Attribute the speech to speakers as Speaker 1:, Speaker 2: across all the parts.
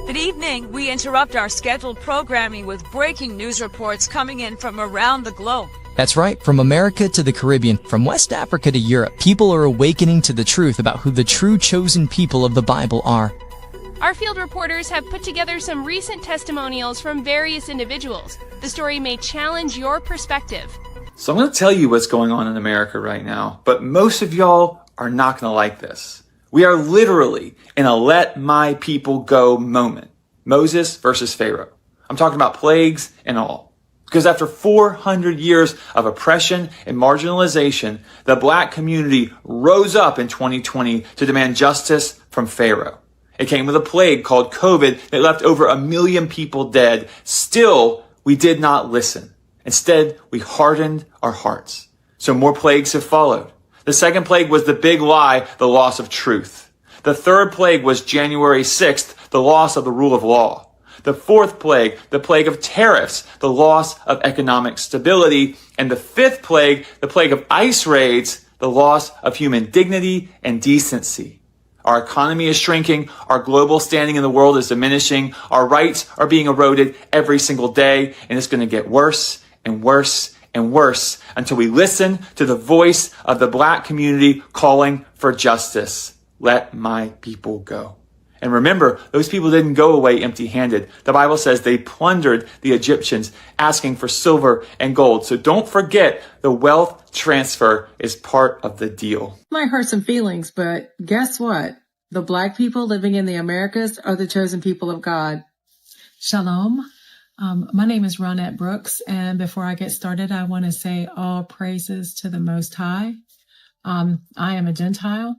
Speaker 1: Good evening. We interrupt our scheduled programming with breaking news reports coming in from around the globe.
Speaker 2: That's right. From America to the Caribbean, from West Africa to Europe, people are awakening to the truth about who the true chosen people of the Bible are.
Speaker 3: Our field reporters have put together some recent testimonials from various individuals. The story may challenge your perspective.
Speaker 4: So I'm going to tell you what's going on in America right now, but most of y'all are not going to like this. We are literally in a let my people go moment. Moses versus Pharaoh. I'm talking about plagues and all. Because after 400 years of oppression and marginalization, the black community rose up in 2020 to demand justice from Pharaoh. It came with a plague called COVID that left over 1 million people dead. Still, we did not listen. Instead, we hardened our hearts. So more plagues have followed. The second plague was the big lie, the loss of truth. The third plague was January 6th, the loss of the rule of law. The fourth plague, the plague of tariffs, the loss of economic stability. And the fifth plague, the plague of ICE raids, the loss of human dignity and decency. Our economy is shrinking. Our global standing in the world is diminishing. Our rights are being eroded every single day. And it's going to get worse and worse and worse until we listen to the voice of the black community calling for justice. Let my people go. And remember, those people didn't go away empty-handed. The Bible says they plundered the Egyptians, asking for silver and gold. So don't forget, the wealth transfer is part of the deal.
Speaker 5: Might hurt some feelings, but guess what? The black people living in the Americas are the chosen people of God. Shalom. My name is Ronette Brooks, and before I get started, I want to say all praises to the Most High. I am a Gentile,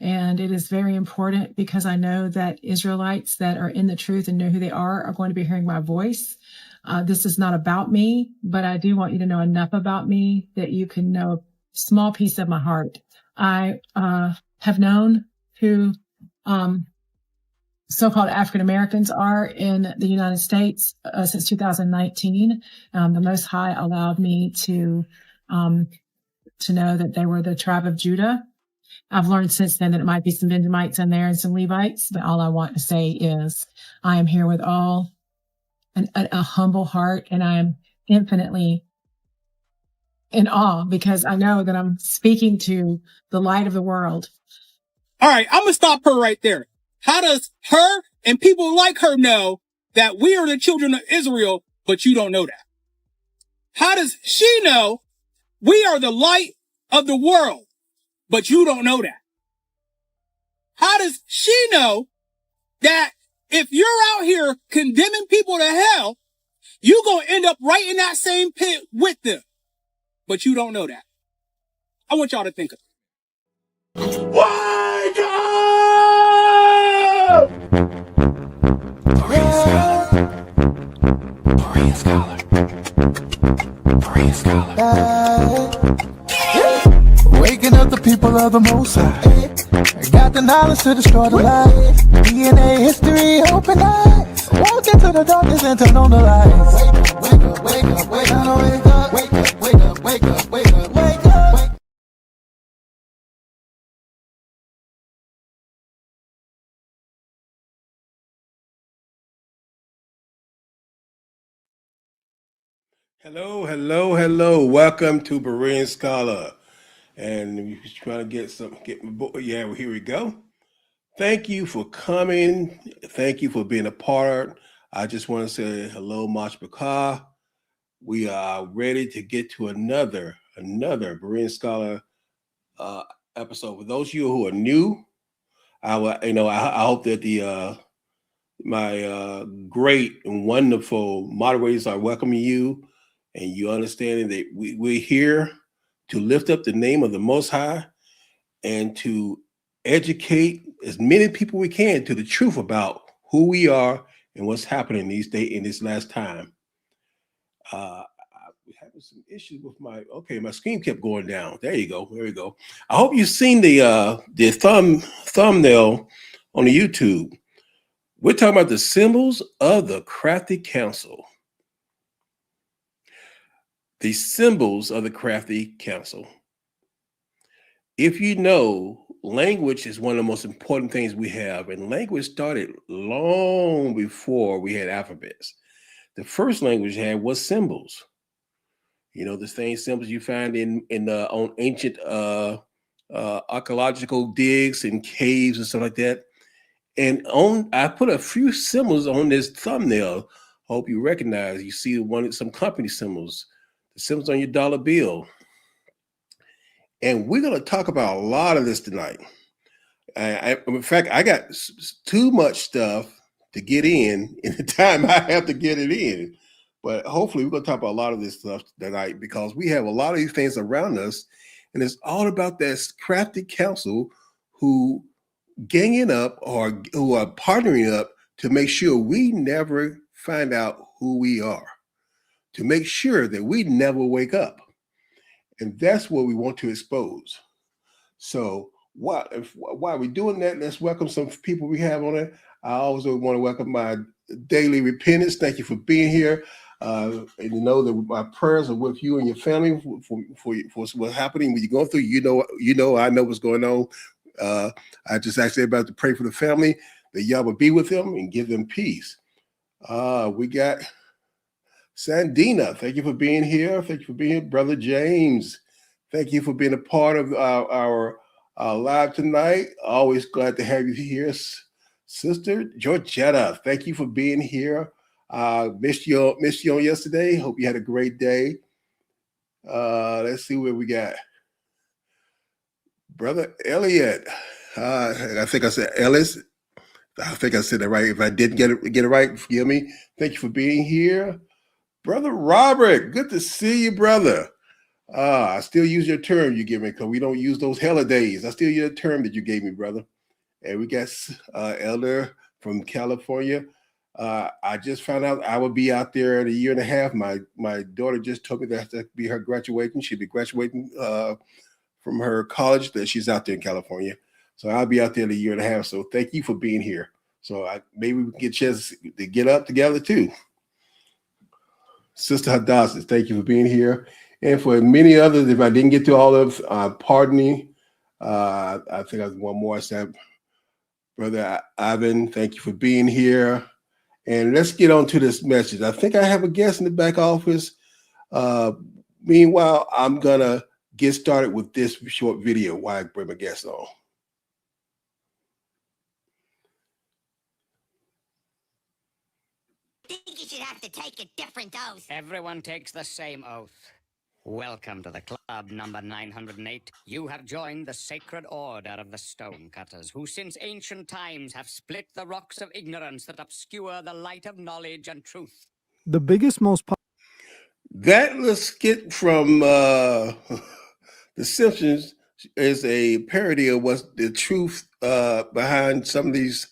Speaker 5: and it is very important because I know that Israelites that are in the truth and know who they are going to be hearing my voice. This is not about me, but I do want you to know enough about me that you can know a small piece of my heart. I have known who so-called African Americans are in the United States since 2019. The Most High allowed me to know that they were the tribe of Judah. I've learned since then that it might be some Benjamites in there and some Levites, but all I want to say is I am here with a humble heart, and I am infinitely in awe because I know that I'm speaking to the light of the world.
Speaker 6: All right, I'm going to stop her right there. How does her and people like her know that we are the children of Israel, but you don't know that? How does she know we are the light of the world, but you don't know that? How does she know that if you're out here condemning people to hell, you're going to end up right in that same pit with them, but you don't know that? I want y'all to think of it. Wake up! Berean Scholar.
Speaker 7: Waking up the people of the Most High. Got the knowledge to destroy the lies. DNA history, open eyes. Walk into the darkness and turn on the lights. Wake up, wake up, wake up, wake up, wake up, wake up, wake up, wake up, wake up.
Speaker 8: Hello, hello, hello. Welcome to Berean Scholar. And we're trying to get my book. Yeah, well, here we go. Thank you for coming. Thank you for being a part. I just want to say hello, Mach Bakar. We are ready to get to another Berean Scholar episode. For those of you who are new, I hope that my great and wonderful moderators are welcoming you, and you understanding that we're here to lift up the name of the Most High and to educate as many people we can to the truth about who we are and what's happening these days in this last time. I'm having some issues with my screen kept going down. There you go. There we go. I hope you've seen the thumbnail on the YouTube. We're talking about the symbols of the Crafty Council. The symbols of the Crafty Council. if you know, language is one of the most important things we have, and language started long before we had alphabets. The first language we had was symbols. You know, the same symbols you find on ancient archaeological digs and caves and stuff like that. And I put a few symbols on this thumbnail. Hope you recognize. You see some company symbols, the symbols on your dollar bill. And we're going to talk about a lot of this tonight. In fact, I got too much stuff to get in the time I have to get it in. But hopefully we're going to talk about a lot of this stuff tonight, because we have a lot of these things around us. And it's all about that Crafty Council who ganging up or who are partnering up to make sure we never find out who we are, to make sure that we never wake up. And that's what we want to expose. So while we're doing that, let's welcome some people we have on it. I also want to welcome my daily repentance. Thank you for being here. And you know that my prayers are with you and your family for what's happening when you're going through. I know what's going on. I just asked everybody to pray for the family, that y'all will be with them and give them peace. We got Sandina. Thank you for being here. Thank you for being here. Brother James, thank you for being a part of our live tonight. Always glad to have you here. Sister Georgetta, thank you for being here. Missed you on yesterday. Hope you had a great day. Let's see what we got. Brother Elliot. I think I said Ellis. I think I said that right. If I didn't get it right, forgive me. Thank you for being here. Brother Robert, good to see you, brother. I still use your term you give me, because we don't use those holidays. I still use the term that you gave me, brother. And we got Elder from California. I just found out I will be out there in a year and a half. My daughter just told me that to be her graduating. She'll be graduating from her college that she's out there in California. So I'll be out there in a year and a half. So thank you for being here. So maybe we can get a chance to get up together too. Sister Hadassah, thank you for being here. And for many others, if I didn't get to all of, pardon me. I think I have one more. I said, Brother Ivan, thank you for being here. And let's get on to this message. I think I have a guest in the back office. Meanwhile, I'm going to get started with this short video while I bring my guest on.
Speaker 9: I think you should have to take a different oath.
Speaker 10: Everyone takes the same oath. Welcome to the club number 908. You have joined the sacred order of the stonecutters, who since ancient times have split the rocks of ignorance that obscure the light of knowledge and truth.
Speaker 11: The biggest, most
Speaker 8: that little skit from The Simpsons is a parody of what's the truth behind some of these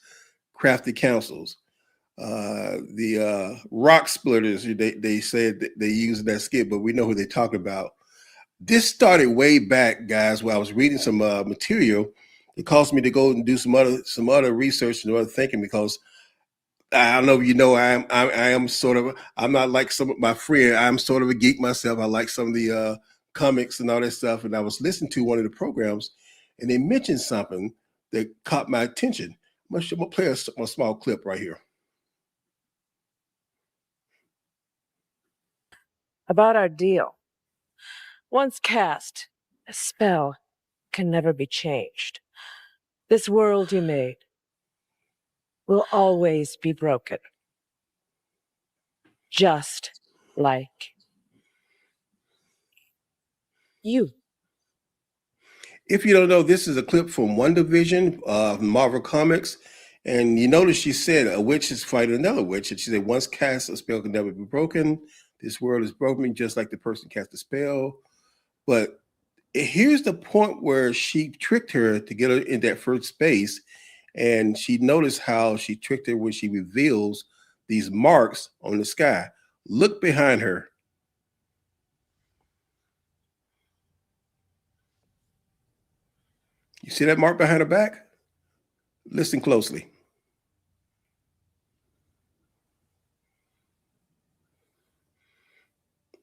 Speaker 8: crafty councils. The rock splitters, they said they use that skit, but we know who they're talking about. This started way back, guys, while I was reading some material. It caused me to go and do some other research and other thinking, because I don't know if you know, I am sort of, I'm not like some of my friends. I'm sort of a geek myself. I like some of the comics and all that stuff. And I was listening to one of the programs, and they mentioned something that caught my attention. I'm gonna play a small clip right here.
Speaker 12: About our deal. Once cast, a spell can never be changed. This world you made will always be broken. Just like you.
Speaker 8: If you don't know, this is a clip from WandaVision of Marvel Comics. And you notice she said a witch is fighting another witch. And she said, once cast, a spell can never be broken. This world is broken, just like the person cast the spell. But here's the point where she tricked her to get her in that first space. And she noticed how she tricked her when she reveals these marks on the sky. Look behind her. You see that mark behind her back? Listen closely.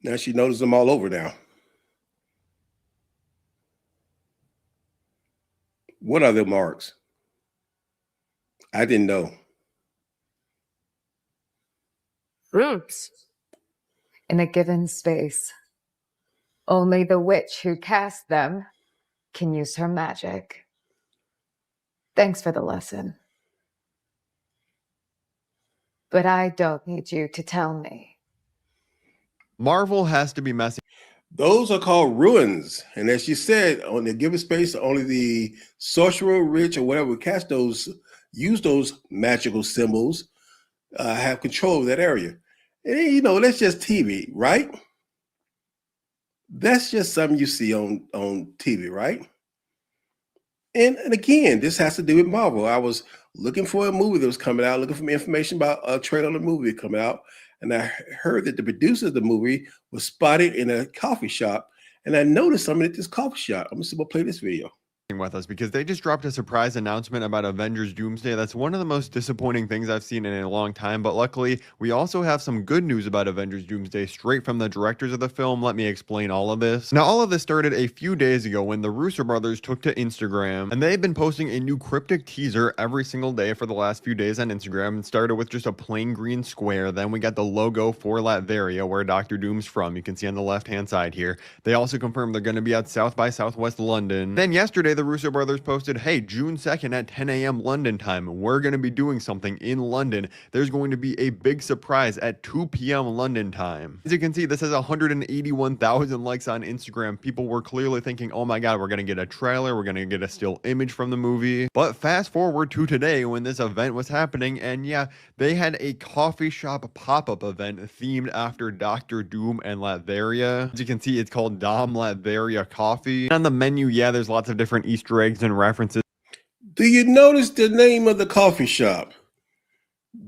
Speaker 8: Now she notices them all over now. What are the marks? I didn't know.
Speaker 11: Runes. In a given space. Only the witch who cast them can use her magic. Thanks for the lesson. But I don't need you to tell me.
Speaker 13: Marvel has to be messy.
Speaker 8: Those are called ruins. And as you said, on the given space, only the sorcerer, rich, or whatever cast those, use those magical symbols, have control of that area. And you know, that's just TV, right? That's just something you see on TV, right? And again, this has to do with Marvel. I was looking for a movie that was coming out, looking for information about a trailer on the movie coming out. And I heard that the producer of the movie was spotted in a coffee shop. And I noticed something at this coffee shop. I'm just going to play this video
Speaker 13: with us because they just dropped a surprise announcement about Avengers Doomsday. That's one of the most disappointing things I've seen in a long time, but luckily we also have some good news about Avengers Doomsday straight from the directors of the film. Let me explain all of this. Now, all of this started a few days ago when the Russo brothers took to Instagram, and they've been posting a new cryptic teaser every single day for the last few days on Instagram. It started with just a plain green square, then we got the logo for Latveria, where Dr. Doom's from. You can see on the left hand side here. They also confirmed they're going to be at South by Southwest London. Then yesterday the Russo brothers posted, hey, June 2nd at 10 a.m. London time, we're going to be doing something in London. There's going to be a big surprise at 2 p.m. London time. As you can see, this has 181,000 likes on Instagram. People were clearly thinking, oh my god, we're going to get a trailer, we're going to get a still image from the movie. But fast forward to today when this event was happening, and yeah, they had a coffee shop pop-up event themed after Dr. Doom and Latveria. As you can see, it's called Dom Latveria Coffee. On the menu, yeah, there's lots of different Easter eggs and references.
Speaker 8: Do you notice the name of the coffee shop?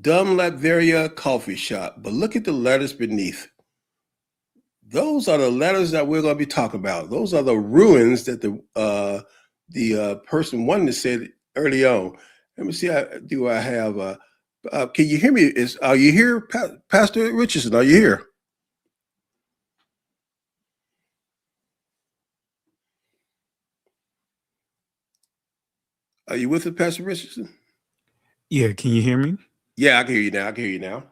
Speaker 8: Dom Latveria Coffee Shop. But look at the letters beneath. Those are the letters that we're going to be talking about. Those are the ruins that the person wanted to say early on. Let me see. Do I have? Can you hear me? Are you here, Pastor Richardson? Are you here? Are you with us, Pastor Richardson?
Speaker 14: Yeah, can you hear me?
Speaker 8: Yeah, I can hear you now. I can hear you now.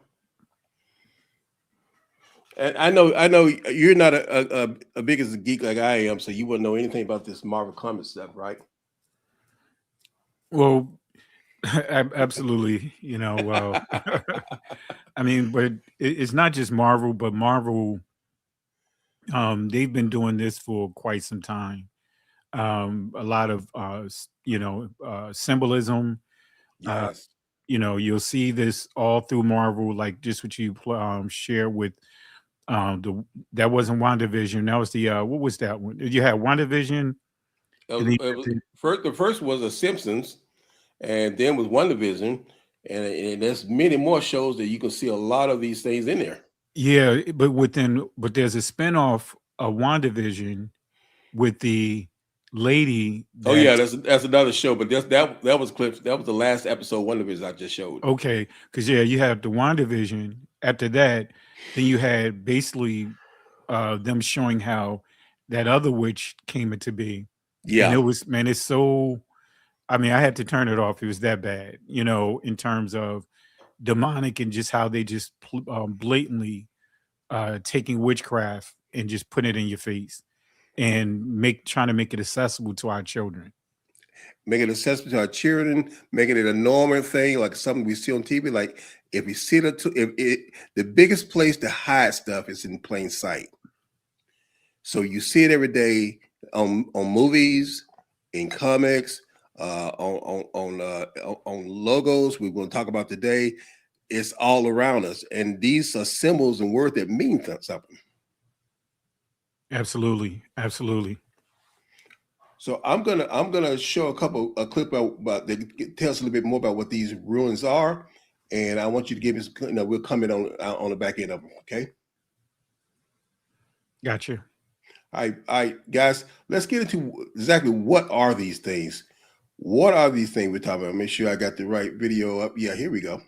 Speaker 8: And I know you're not a big as a geek like I am, so you wouldn't know anything about this Marvel Comics stuff, right?
Speaker 14: Well, absolutely. You know, I mean, but it's not just Marvel, but Marvel. They've been doing this for quite some time. A lot of symbolism.
Speaker 8: Yes.
Speaker 14: You'll see this all through Marvel, like just what you share with that wasn't WandaVision. That was the what was that one? You had WandaVision.
Speaker 8: The first was The Simpsons, and then was WandaVision, and there's many more shows that you can see a lot of these things in there.
Speaker 14: Yeah, but there's a spinoff of WandaVision with the lady.
Speaker 8: Oh yeah, that's another show, but that was clips. That was the last episode WandaVision I just showed.
Speaker 14: Okay, because yeah, you have the WandaVision. After that, then you had basically them showing how that other witch came into being.
Speaker 8: Yeah,
Speaker 14: and it was, man, it's so. I mean, I had to turn it off. It was that bad, in terms of demonic and just how they just blatantly taking witchcraft and just putting it in your face and trying to make it accessible to our children.
Speaker 8: Make it accessible to our children, making it a normal thing, like something we see on TV. Like if you see the biggest place to hide stuff is in plain sight. So you see it every day on movies, in comics, on logos. We're going to talk about today. It's all around us, and these are symbols and words that mean something.
Speaker 14: Absolutely.
Speaker 8: So I'm gonna show a clip about that tells a little bit more about what these ruins are, and I want you to give us. We'll comment on the back end of them. Okay.
Speaker 14: Gotcha.
Speaker 8: All right, guys. Let's get into exactly what are these things. What are these things we're talking about? Make sure I got the right video up. Yeah, here we go.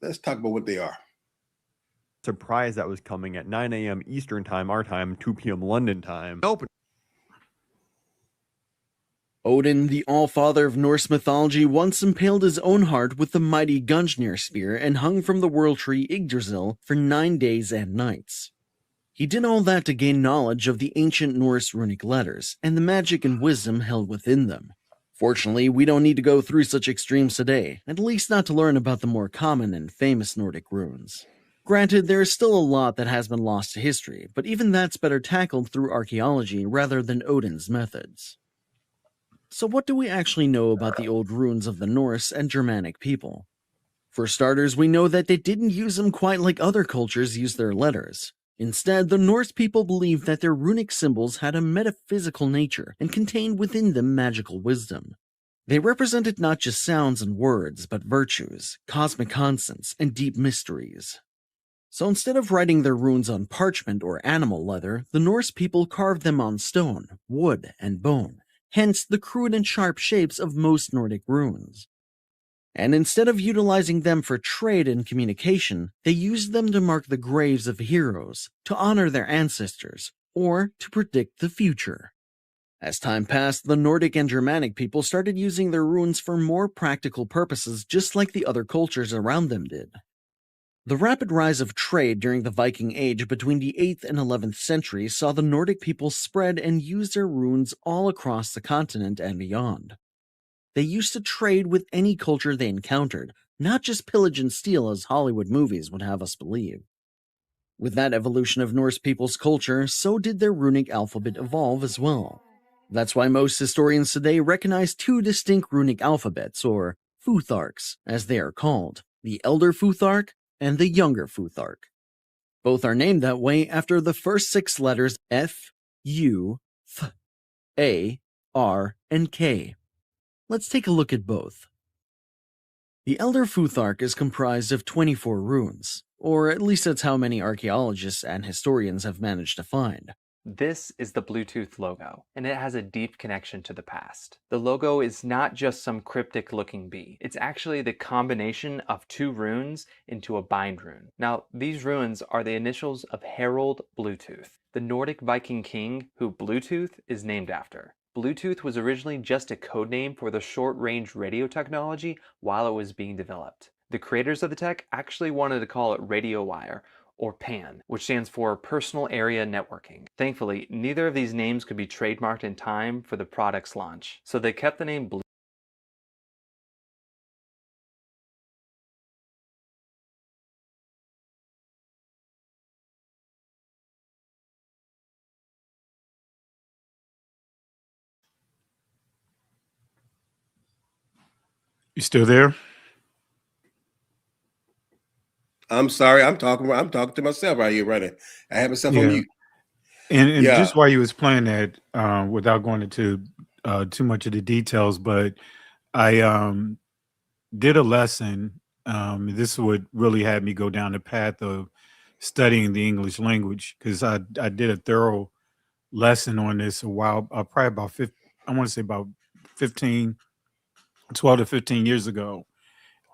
Speaker 8: Let's talk about what they are.
Speaker 13: Surprise that was coming at 9 a.m. Eastern time, our time, 2 p.m. London time. Open.
Speaker 15: Odin, the All-Father of Norse mythology, once impaled his own heart with the mighty Gungnir spear and hung from the world tree Yggdrasil for 9 days and nights. He did all that to gain knowledge of the ancient Norse runic letters and the magic and wisdom held within them. Fortunately, we don't need to go through such extremes today, at least not to learn about the more common and famous Nordic runes. Granted, there is still a lot that has been lost to history, but even that's better tackled through archaeology rather than Odin's methods. So what do we actually know about the old runes of the Norse and Germanic people? For starters, we know that they didn't use them quite like other cultures use their letters. Instead, the Norse people believed that their runic symbols had a metaphysical nature and contained within them magical wisdom. They represented not just sounds and words, but virtues, cosmic constants, and deep mysteries. So instead of writing their runes on parchment or animal leather, the Norse people carved them on stone, wood, and bone, hence the crude and sharp shapes of most Nordic runes. And instead of utilizing them for trade and communication, they used them to mark the graves of heroes, to honor their ancestors, or to predict the future. As time passed, the Nordic and Germanic people started using their runes for more practical purposes, just like the other cultures around them did. The rapid rise of trade during the Viking Age between the 8th and 11th centuries saw the Nordic people spread and use their runes all across the continent and beyond. They used to trade with any culture they encountered, not just pillage and steal as Hollywood movies would have us believe. With that evolution of Norse people's culture, so did their runic alphabet evolve as well. That's why most historians today recognize two distinct runic alphabets, or futharks, as they are called, the Elder Futhark and the Younger Futhark. Both are named that way after the first 6 letters F, U, Th, A, R, and K. Let's take a look at both. The Elder Futhark is comprised of 24 runes, or at least that's how many archaeologists and historians have managed to find.
Speaker 16: This is the Bluetooth logo, and it has a deep connection to the past. The logo is not just some cryptic-looking bee. It's actually the combination of 2 runes into a bind rune. Now, these runes are the initials of Harald Bluetooth, the Nordic Viking king who Bluetooth is named after. Bluetooth was originally just a code name for the short-range radio technology while it was being developed. The creators of the tech actually wanted to call it radio wire, or PAN, which stands for Personal Area Networking. Thankfully, neither of these names could be trademarked in time for the product's launch, so they kept the name Bluetooth.
Speaker 14: You still there?
Speaker 8: I'm sorry, I'm talking to myself right here, running. I have myself on mute.
Speaker 14: And just while you was playing that, without going into too much of the details, but I did a lesson. This would really have me go down the path of studying the English language, because I did a thorough lesson on this a while, probably about 12 to 15 years ago,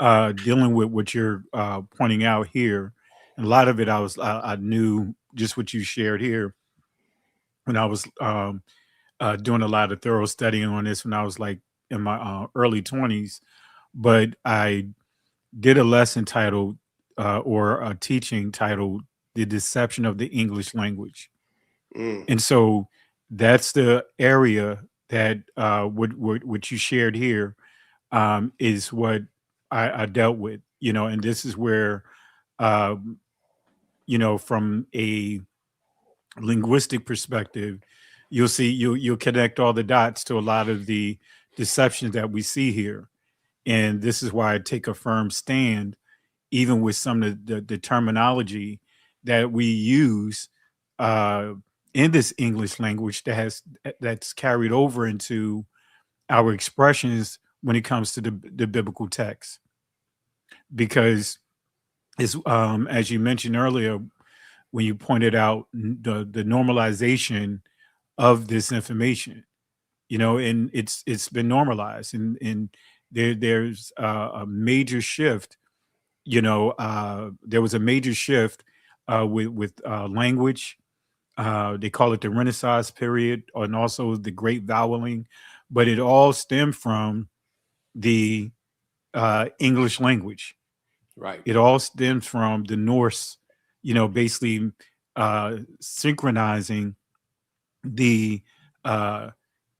Speaker 14: dealing with what you're pointing out here. And a lot of it I knew just what you shared here when I was doing a lot of thorough studying on this when I was like in my early 20s. But I did a lesson titled or a teaching titled The Deception of the English Language. And so that's the area that what you shared here is what I dealt with, and this is where, from a linguistic perspective, you'll connect all the dots to a lot of the deceptions that we see here. And this is why I take a firm stand, even with some of the terminology that we use in this English language that's carried over into our expressions when it comes to the biblical text. Because it's, as you mentioned earlier, when you pointed out the normalization of this information, and it's been normalized, and there's a major shift. There was a major shift with language. They call it the Renaissance period, and also the Great Voweling. but it all stemmed from the English language.
Speaker 8: Right.
Speaker 14: It all stems from the Norse, basically synchronizing the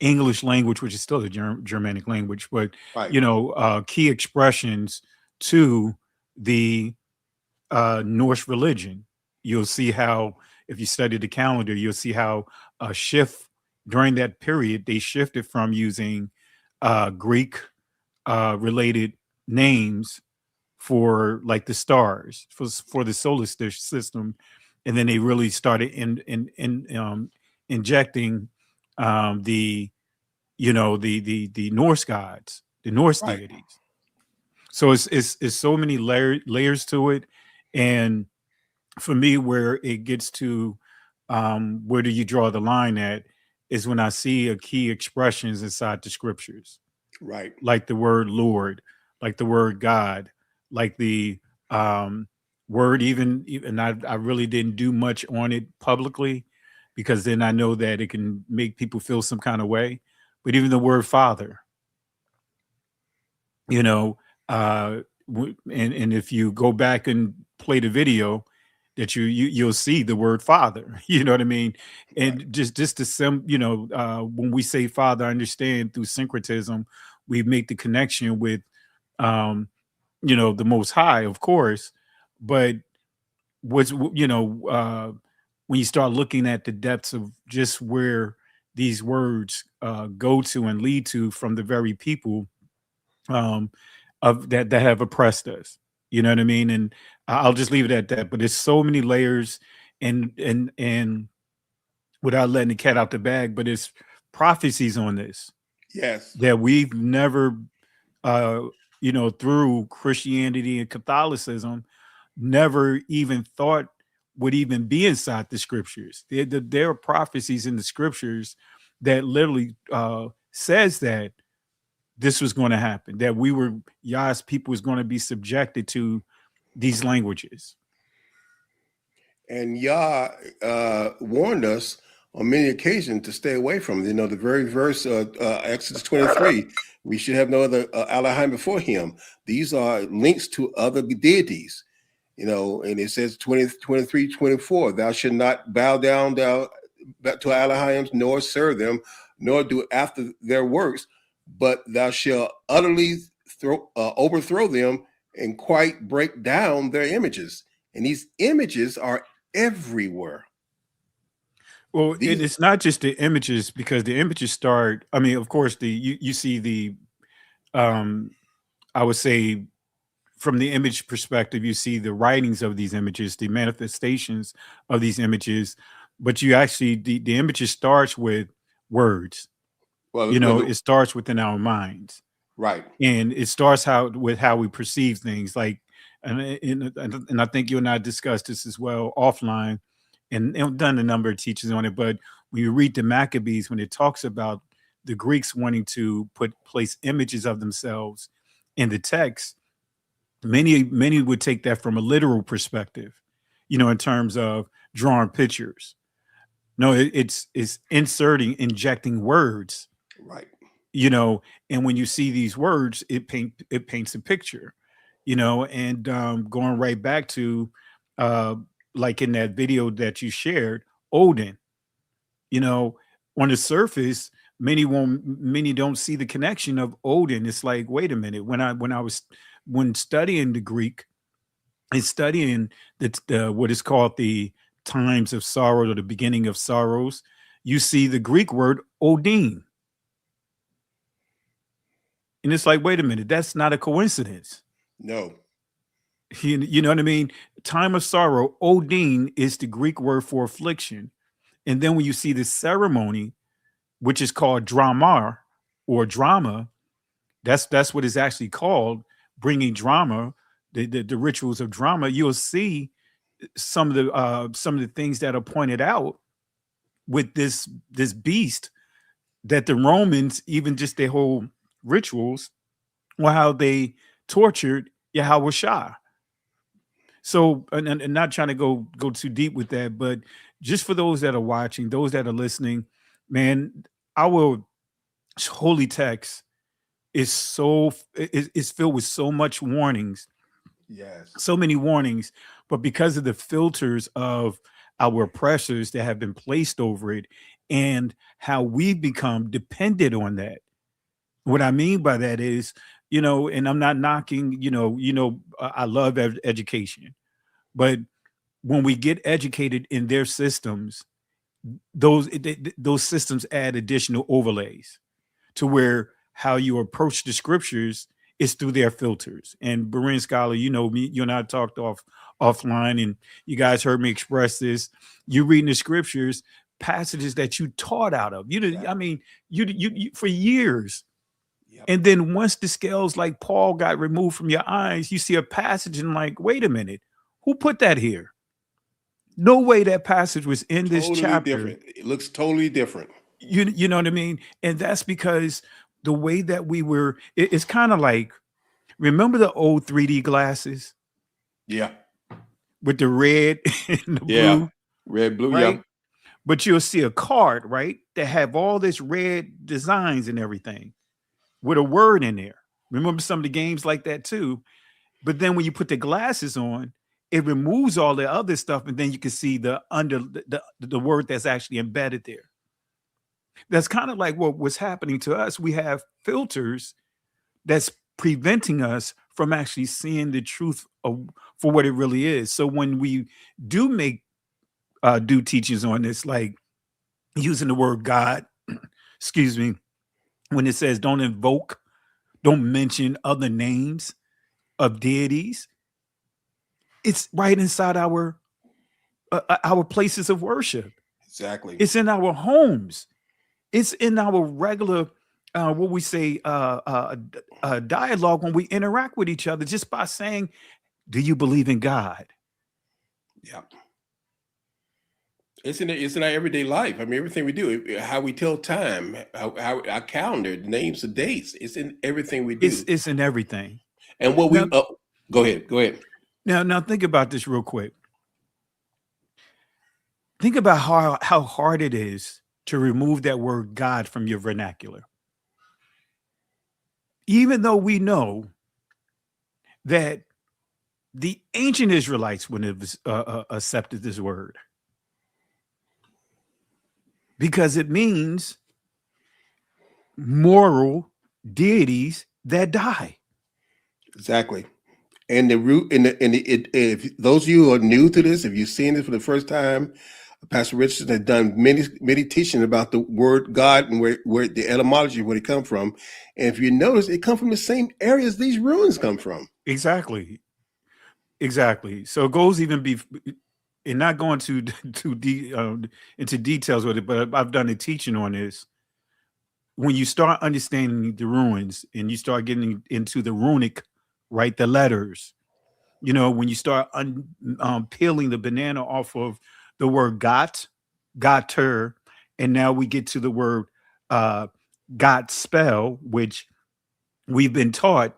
Speaker 14: English language, which is still a Germanic language, but
Speaker 8: Right.
Speaker 14: key expressions to the Norse religion. You'll see how, if you study the calendar, you'll see how a shift during that period, they shifted from using Greek related names for like the stars for the solar system, and then they really started injecting the the Norse gods, the Norse
Speaker 8: Right.
Speaker 14: deities. So it's so many layers to it, and for me, where it gets to where do you draw the line at is when I see a key expressions inside the scriptures,
Speaker 8: Right.
Speaker 14: like the word Lord, like the word God, like the word even I really didn't do much on it publicly because then I know that it can make people feel some kind of way. But even the word Father, you know, and if you go back and play the video, that you'll see the word Father. You know what I mean? And
Speaker 8: Right.
Speaker 14: just the when we say Father, I understand through syncretism, we make the connection with um, the Most High, of course, but when you start looking at the depths of just where these words go to and lead to from the very people um, of that have oppressed us. You know what I mean? And I'll just leave it at that. But there's so many layers, and without letting the cat out the bag, but it's prophecies on this
Speaker 8: Yes.
Speaker 14: that we've never, uh, through Christianity and Catholicism, never even thought would even be inside the scriptures. There are prophecies in the scriptures that literally says that this was going to happen, that Yah's people was going to be subjected to these languages.
Speaker 8: And Yah warned us on many occasions to stay away from it. The very verse, Exodus 23, we should have no other Elohim before him. These are links to other deities, and it says 23, 24, thou should not bow down to Elohim, nor serve them, nor do after their works, but thou shalt utterly overthrow them and quite break down their images. And these images are everywhere.
Speaker 14: Well, it's not just the images, because the images start. I mean, of course, you see the, I would say, from the image perspective, you see the writings of these images, the manifestations of these images, but you actually the images starts with words.
Speaker 8: Well,
Speaker 14: It starts within our minds,
Speaker 8: right?
Speaker 14: And it starts with how we perceive things. Like, and I think you and I discussed this as well offline, and done a number of teachings on it. But when you read the Maccabees, when it talks about the Greeks wanting to place images of themselves in the text, many would take that from a literal perspective, in terms of drawing pictures. No, it's injecting words,
Speaker 8: right?
Speaker 14: And when you see these words, it paints a picture, and going right back to like in that video that you shared, Odin, on the surface, many don't see the connection of Odin. It's like, wait a minute, when studying the Greek and studying the what is called the times of sorrow, or the beginning of sorrows, you see the Greek word Odin. And it's like, wait a minute, that's not a coincidence.
Speaker 8: No.
Speaker 14: You know what I mean? Time of sorrow, Odin, is the Greek word for affliction. And then when you see the ceremony, which is called drama, that's what it's actually called, bringing drama, the rituals of drama. You'll see some of the things that are pointed out with this beast, that the Romans, even just their whole rituals, or how they tortured Yahweh Shah. So, and not trying to go too deep with that, but just for those that are watching, those that are listening, man, I will holy text is filled with so much warnings,
Speaker 8: Yes.
Speaker 14: so many warnings, but because of the filters of our oppressors that have been placed over it and how we've become dependent on that. What I mean by that is, and I'm not knocking, I love education, but when we get educated in their systems, those systems add additional overlays to where how you approach the scriptures is through their filters. And Berean Scholar, me, you and I talked offline, and you guys heard me express this. You reading the scriptures, passages that you taught out of. You for years.
Speaker 8: Yep.
Speaker 14: And then once the scales like Paul got removed from your eyes, you see a passage and like, wait a minute, who put that here? No way that passage was in this chapter.
Speaker 8: Different. It looks totally different.
Speaker 14: You know what I mean? And that's because the way that we were, it's kind of like, remember the old 3D glasses?
Speaker 8: Yeah.
Speaker 14: With the red and the blue?
Speaker 8: Red, blue,
Speaker 14: right?
Speaker 8: yeah.
Speaker 14: But you'll see a card, right? That have all this red designs and everything with a word in there. Remember some of the games like that too? But then when you put the glasses on, it removes all the other stuff, and then you can see the word that's actually embedded there. That's kind of like what was happening to us. We have filters that's preventing us from actually seeing the truth for what it really is. So when we do do teachings on this, like using the word God, excuse me, when it says don't mention other names of deities, it's right inside our places of worship.
Speaker 8: Exactly.
Speaker 14: It's in our homes. It's in our regular, what we say, dialogue when we interact with each other, just by saying, "Do you believe in God?"
Speaker 8: Yeah. It's in our everyday life. I mean, everything we do, how we tell time, how our calendar, the names of dates, it's in everything we do.
Speaker 14: It's in everything.
Speaker 8: And what go ahead.
Speaker 14: Now think about this real quick. Think about how hard it is to remove that word God from your vernacular. Even though we know that the ancient Israelites wouldn't have accepted this word, because it means moral deities that die.
Speaker 8: Exactly. And the root, if those of you who are new to this, if you're seeing this for the first time, Pastor Richardson has done many teaching about the word God and where the etymology, where it come from. And if you notice, it comes from the same areas these ruins come from.
Speaker 14: Exactly. So it goes even and not going into details with it, but I've done a teaching on this. When you start understanding the ruins and you start getting into the runic, right, the letters, when you start peeling the banana off of the word gotter, and now we get to the word God spell, which we've been taught,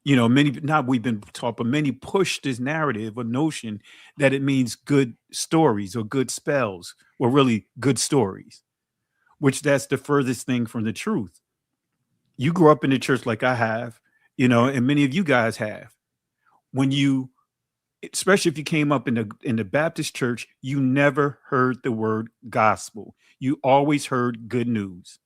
Speaker 14: many push this narrative or notion that it means good stories or good spells, or really good stories, which that's the furthest thing from the truth. You grew up in the church like I have, and many of you guys have. When you, especially if you came up in the Baptist church, you never heard the word gospel. You always heard good news.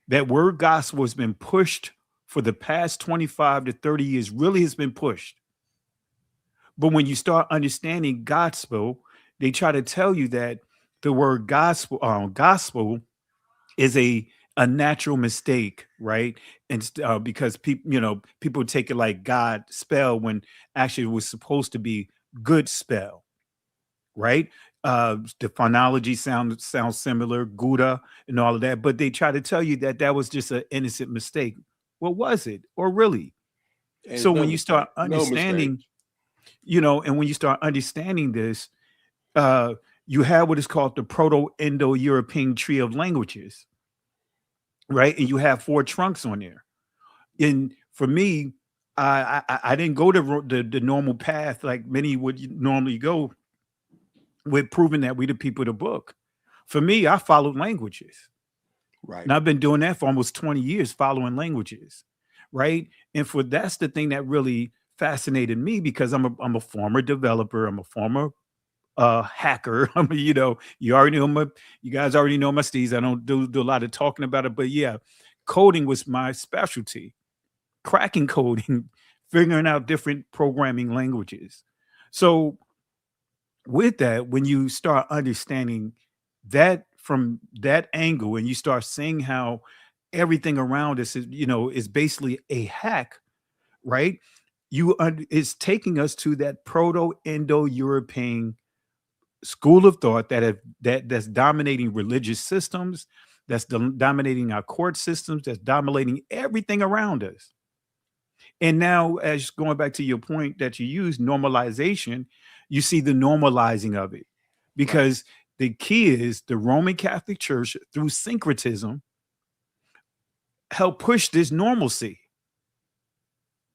Speaker 14: That word gospel has been pushed for the past 25 to 30 years, really has been pushed. But when you start understanding gospel, they try to tell you that the word gospel is a natural mistake, right? And because people take it like God spell when actually it was supposed to be good spell, right? The phonology sounds similar, Gouda and all of that, but they try to tell you that was just an innocent mistake. Well, was it, or really?
Speaker 8: And
Speaker 14: so when you start understanding, and when you start understanding this, you have what is called the Proto-Indo-European tree of languages, right? And you have 4 trunks on there. And for me, I didn't go the normal path like many would normally go with proving that we the people of the book. For me, I followed languages.
Speaker 8: Right.
Speaker 14: And I've been doing that for almost 20 years, following languages, right? And that's the thing that really fascinated me, because I'm a former developer, I'm a former hacker. I mean, you already know you guys already know my steez. I don't do a lot of talking about it, but yeah, coding was my specialty. Cracking coding, figuring out different programming languages. So with that, when you start understanding that from that angle, and you start seeing how everything around us is basically a hack, right? It's taking us to that Proto-Indo-European school of thought that's dominating religious systems, that's dominating our court systems, that's dominating everything around us. And now, as going back to your point that you use, normalization, you see the normalizing of it, because the key is the Roman Catholic Church, through syncretism, helped push this normalcy.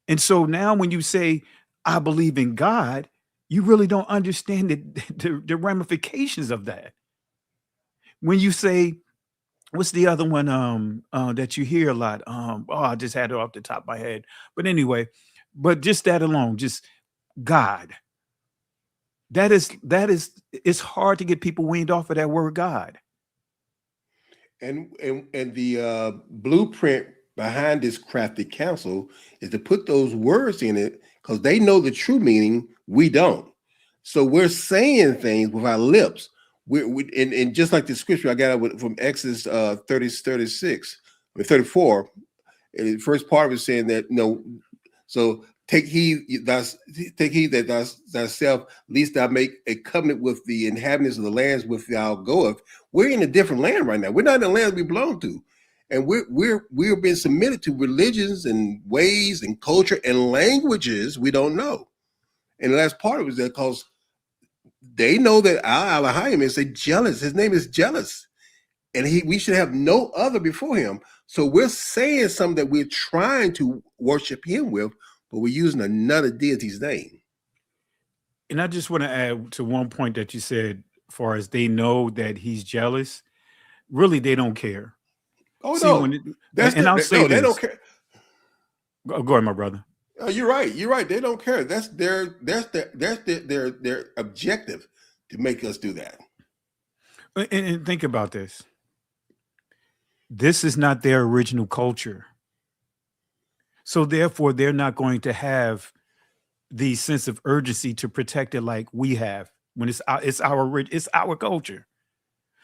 Speaker 14: And so now when you say, I believe in God, you really don't understand the ramifications of that. When you say, what's the other one that you hear a lot? I just had it off the top of my head. But anyway, but just that alone, just God. That is, it's hard to get people weaned off of that word God.
Speaker 8: And the blueprint behind this Crafty Council is to put those words in it, because they know the true meaning, we don't. So we're saying things with our lips. And just like the scripture I got from Exodus 34, and the first part was saying that, so take heed that thyself, lest thou make a covenant with the inhabitants of the lands with thou goeth. We're in a different land right now. We're not in the land we belong to. And we're being submitted to religions and ways and culture and languages we don't know. And the last part of it is that because they know that our Elohim is jealous. His name is jealous. And we should have no other before him. So we're saying something that we're trying to worship him with, but we're using another deity's name.
Speaker 14: And I just want to add to one point that you said, as far as they know that he's jealous, really, they don't care.
Speaker 8: Oh,
Speaker 14: See,
Speaker 8: no.
Speaker 14: I'll say
Speaker 8: they don't care.
Speaker 14: Go ahead, my brother.
Speaker 8: You're right. You're right. They don't care. That's their objective, to make us do that.
Speaker 14: And think about this. This is not their original culture. So therefore, they're not going to have the sense of urgency to protect it like we have when it's our culture.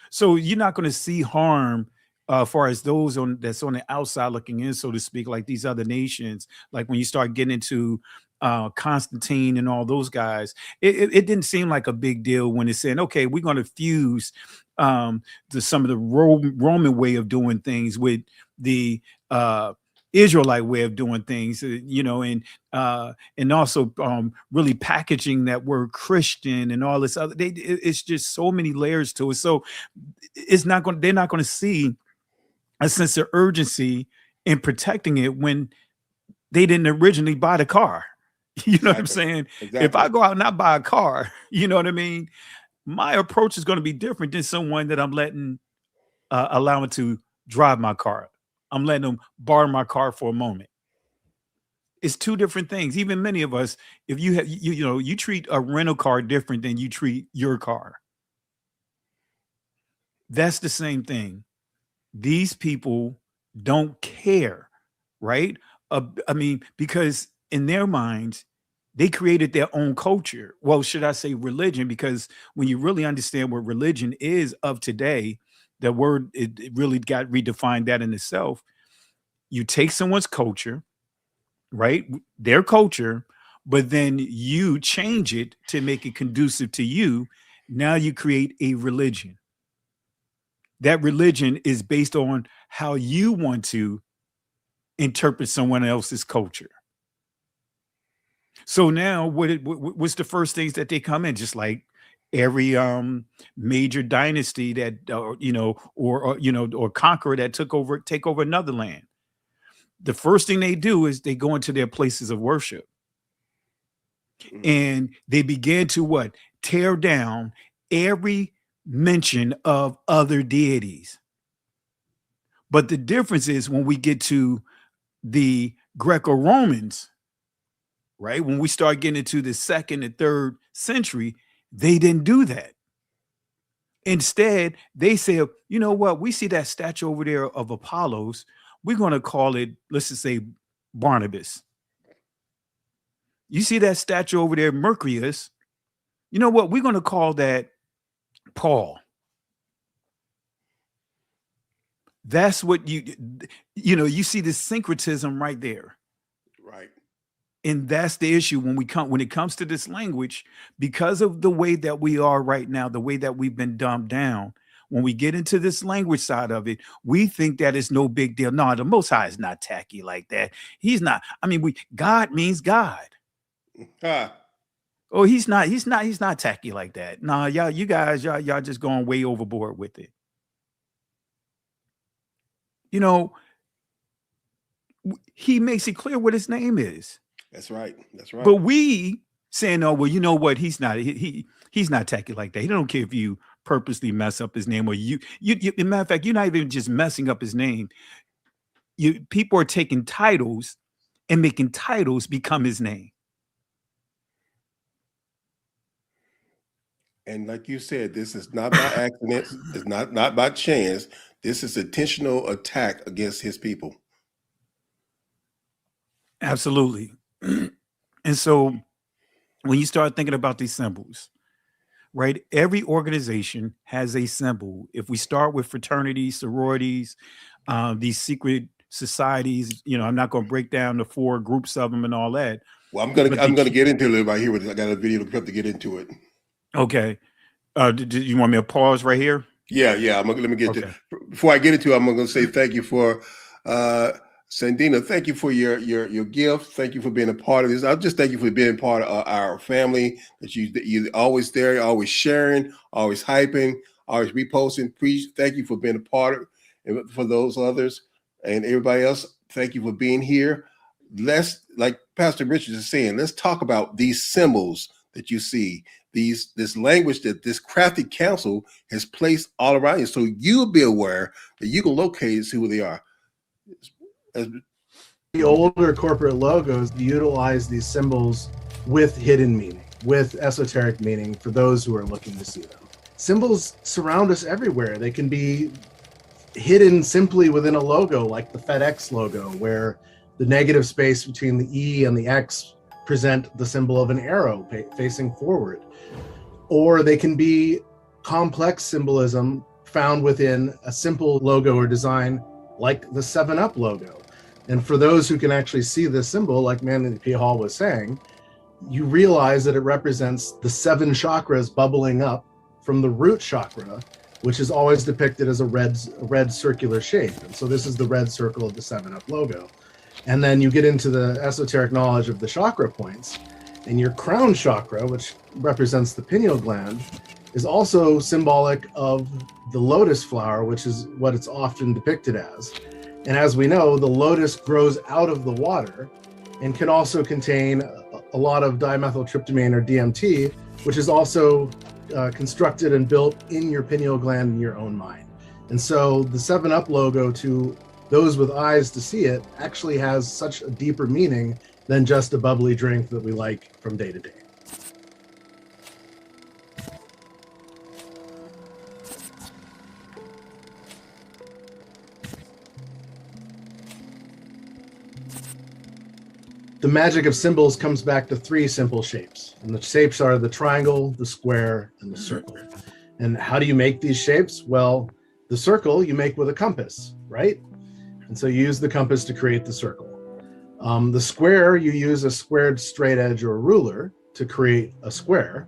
Speaker 14: So you're not going to see harm far as those that's on the outside looking in, so to speak, like these other nations. Like when you start getting into Constantine and all those guys, it didn't seem like a big deal when it's saying, okay, we're going to fuse some of the Roman way of doing things with the Israelite way of doing things, and also really packaging that word Christian and all this other. It's just so many layers to it. So they're not going to see a sense of urgency in protecting it when they didn't originally buy the car. You know what I'm saying? Exactly. If I go out and I buy a car, you know what I mean? My approach is going to be different than someone that I'm allowing to drive my car. I'm letting them borrow my car for a moment. It's two different things. Even many of us, if you have, you treat a rental car different than you treat your car. That's the same thing. These people don't care, right? Because in their minds, they created their own culture. Well, should I say religion? Because when you really understand what religion is of today, the word, it really got redefined that in itself. You take someone's culture, right? Their culture, but then you change it to make it conducive to you. Now you create a religion. That religion is based on how you want to interpret someone else's culture. So now what's the first things that they come in? Just like every major dynasty that or conqueror that take over another land. The first thing they do is they go into their places of worship. And they begin to tear down every mention of other deities. But the difference is when we get to the Greco-Romans, right? When we start getting into the 2nd and 3rd century, they didn't do that. Instead, they said, you know what? We see that statue over there of Apollos. We're going to call it, let's just say, Barnabas. You see that statue over there, Mercurius. You know what? We're going to call that Paul. That's what you see this syncretism right there.
Speaker 8: Right.
Speaker 14: And that's the issue when it comes to this language, because of the way that we are right now, the way that we've been dumbed down. When we get into this language side of it, we think that it's no big deal. No, the Most High is not tacky like that. He's not. I mean, God means God. Oh, he's not tacky like that. Nah, y'all just going way overboard with it. You know, he makes it clear what his name is.
Speaker 8: That's right. That's right.
Speaker 14: But we saying, oh, well, you know what? He's not tacky like that. He don't care if you purposely mess up his name, or you as a matter of fact, you're not even just messing up his name. People are taking titles and making titles become his name.
Speaker 8: And like you said, this is not by accident. It's not by chance. This is intentional attack against his people.
Speaker 14: Absolutely. And so when you start thinking about these symbols, right? Every organization has a symbol. If we start with fraternities, sororities, these secret societies, I'm not going to break down the 4 groups of them and all that.
Speaker 8: Well, I'm gonna get into it right here. I got a video to get into it. Okay.
Speaker 14: Do you want me to pause right here?
Speaker 8: Yeah. Let me get to before I get into it. I'm going to say thank you for Sandina. Thank you for your gift. Thank you for being a part of this. I'll just thank you for being part of our family. That you're always there, always sharing, always hyping, always reposting. Please, thank you for being a part of it. And for those others and everybody else, thank you for being here. Let's, like Pastor Richards is saying, let's talk about these symbols that you see. This language that this Crafty Council has placed all around you, so you'll be aware that you can locate and see who they are.
Speaker 17: The older corporate logos utilize these symbols with hidden meaning, with esoteric meaning for those who are looking to see them. Symbols surround us everywhere. They can be hidden simply within a logo, like the FedEx logo, where the negative space between the E and the X present the symbol of an arrow facing forward. Or they can be complex symbolism found within a simple logo or design like the 7-Up logo. And for those who can actually see this symbol, like Manly P. Hall was saying, you realize that it represents the 7 chakras bubbling up from the root chakra, which is always depicted as a red circular shape. And so this is the red circle of the 7-Up logo. And then you get into the esoteric knowledge of the chakra points, and your crown chakra, which represents the pineal gland, is also symbolic of the lotus flower, which is what it's often depicted as. And as we know, the lotus grows out of the water and can also contain a lot of dimethyltryptamine or DMT, which is also constructed and built in your pineal gland in your own mind. And so the 7-Up logo, to those with eyes to see it, actually has such a deeper meaning than just a bubbly drink that we like from day to day. The magic of symbols comes back to 3 simple shapes. And the shapes are the triangle, the square, and the circle. And how do you make these shapes? Well, the circle you make with a compass, right? And so you use the compass to create the circle. The square, you use a squared straight edge or ruler to create a square.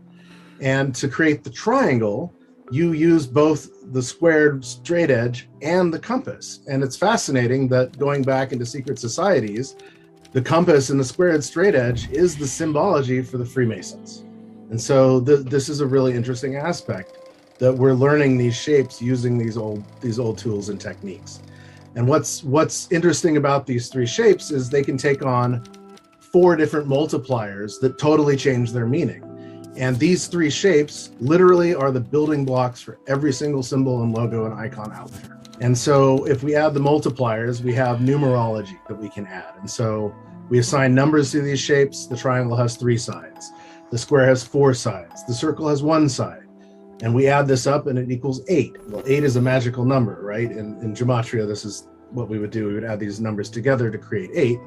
Speaker 17: And to create the triangle, you use both the squared straight edge and the compass. And it's fascinating that going back into secret societies, the compass and the squared straight edge is the symbology for the Freemasons. And so this is a really interesting aspect, that we're learning these shapes using these old tools and techniques. And what's interesting about these 3 shapes is they can take on 4 different multipliers that totally change their meaning. And these 3 shapes literally are the building blocks for every single symbol and logo and icon out there. And so if we add the multipliers, we have numerology that we can add. And so we assign numbers to these shapes. The triangle has 3 sides. The square has 4 sides. The circle has 1 side. And we add this up and it equals 8. Well, 8 is a magical number, right? In gematria, this is what we would do. We would add these numbers together to create 8.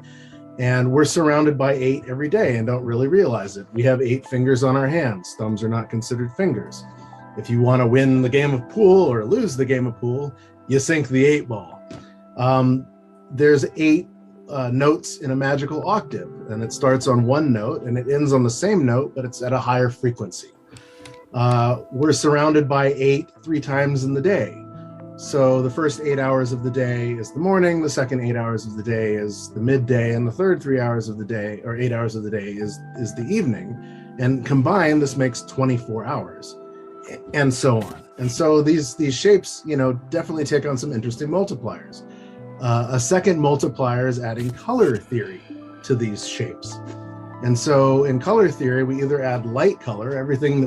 Speaker 17: And we're surrounded by 8 every day and don't really realize it. We have 8 fingers on our hands. Thumbs are not considered fingers. If you want to win the game of pool or lose the game of pool, you sink the 8 ball. There's 8 notes in a magical octave, and it starts on 1 note and it ends on the same note, but it's at a higher frequency. We're surrounded by 8 3 times in the day. So the first 8 hours of the day is the morning, the second 8 hours of the day is the midday, and the third 3 hours of the day, or 8 hours of the day, is the evening. And combined, this makes 24 hours, and so on. And so these shapes, definitely take on some interesting multipliers. A second multiplier is adding color theory to these shapes. And so in color theory, we either add light color, everything.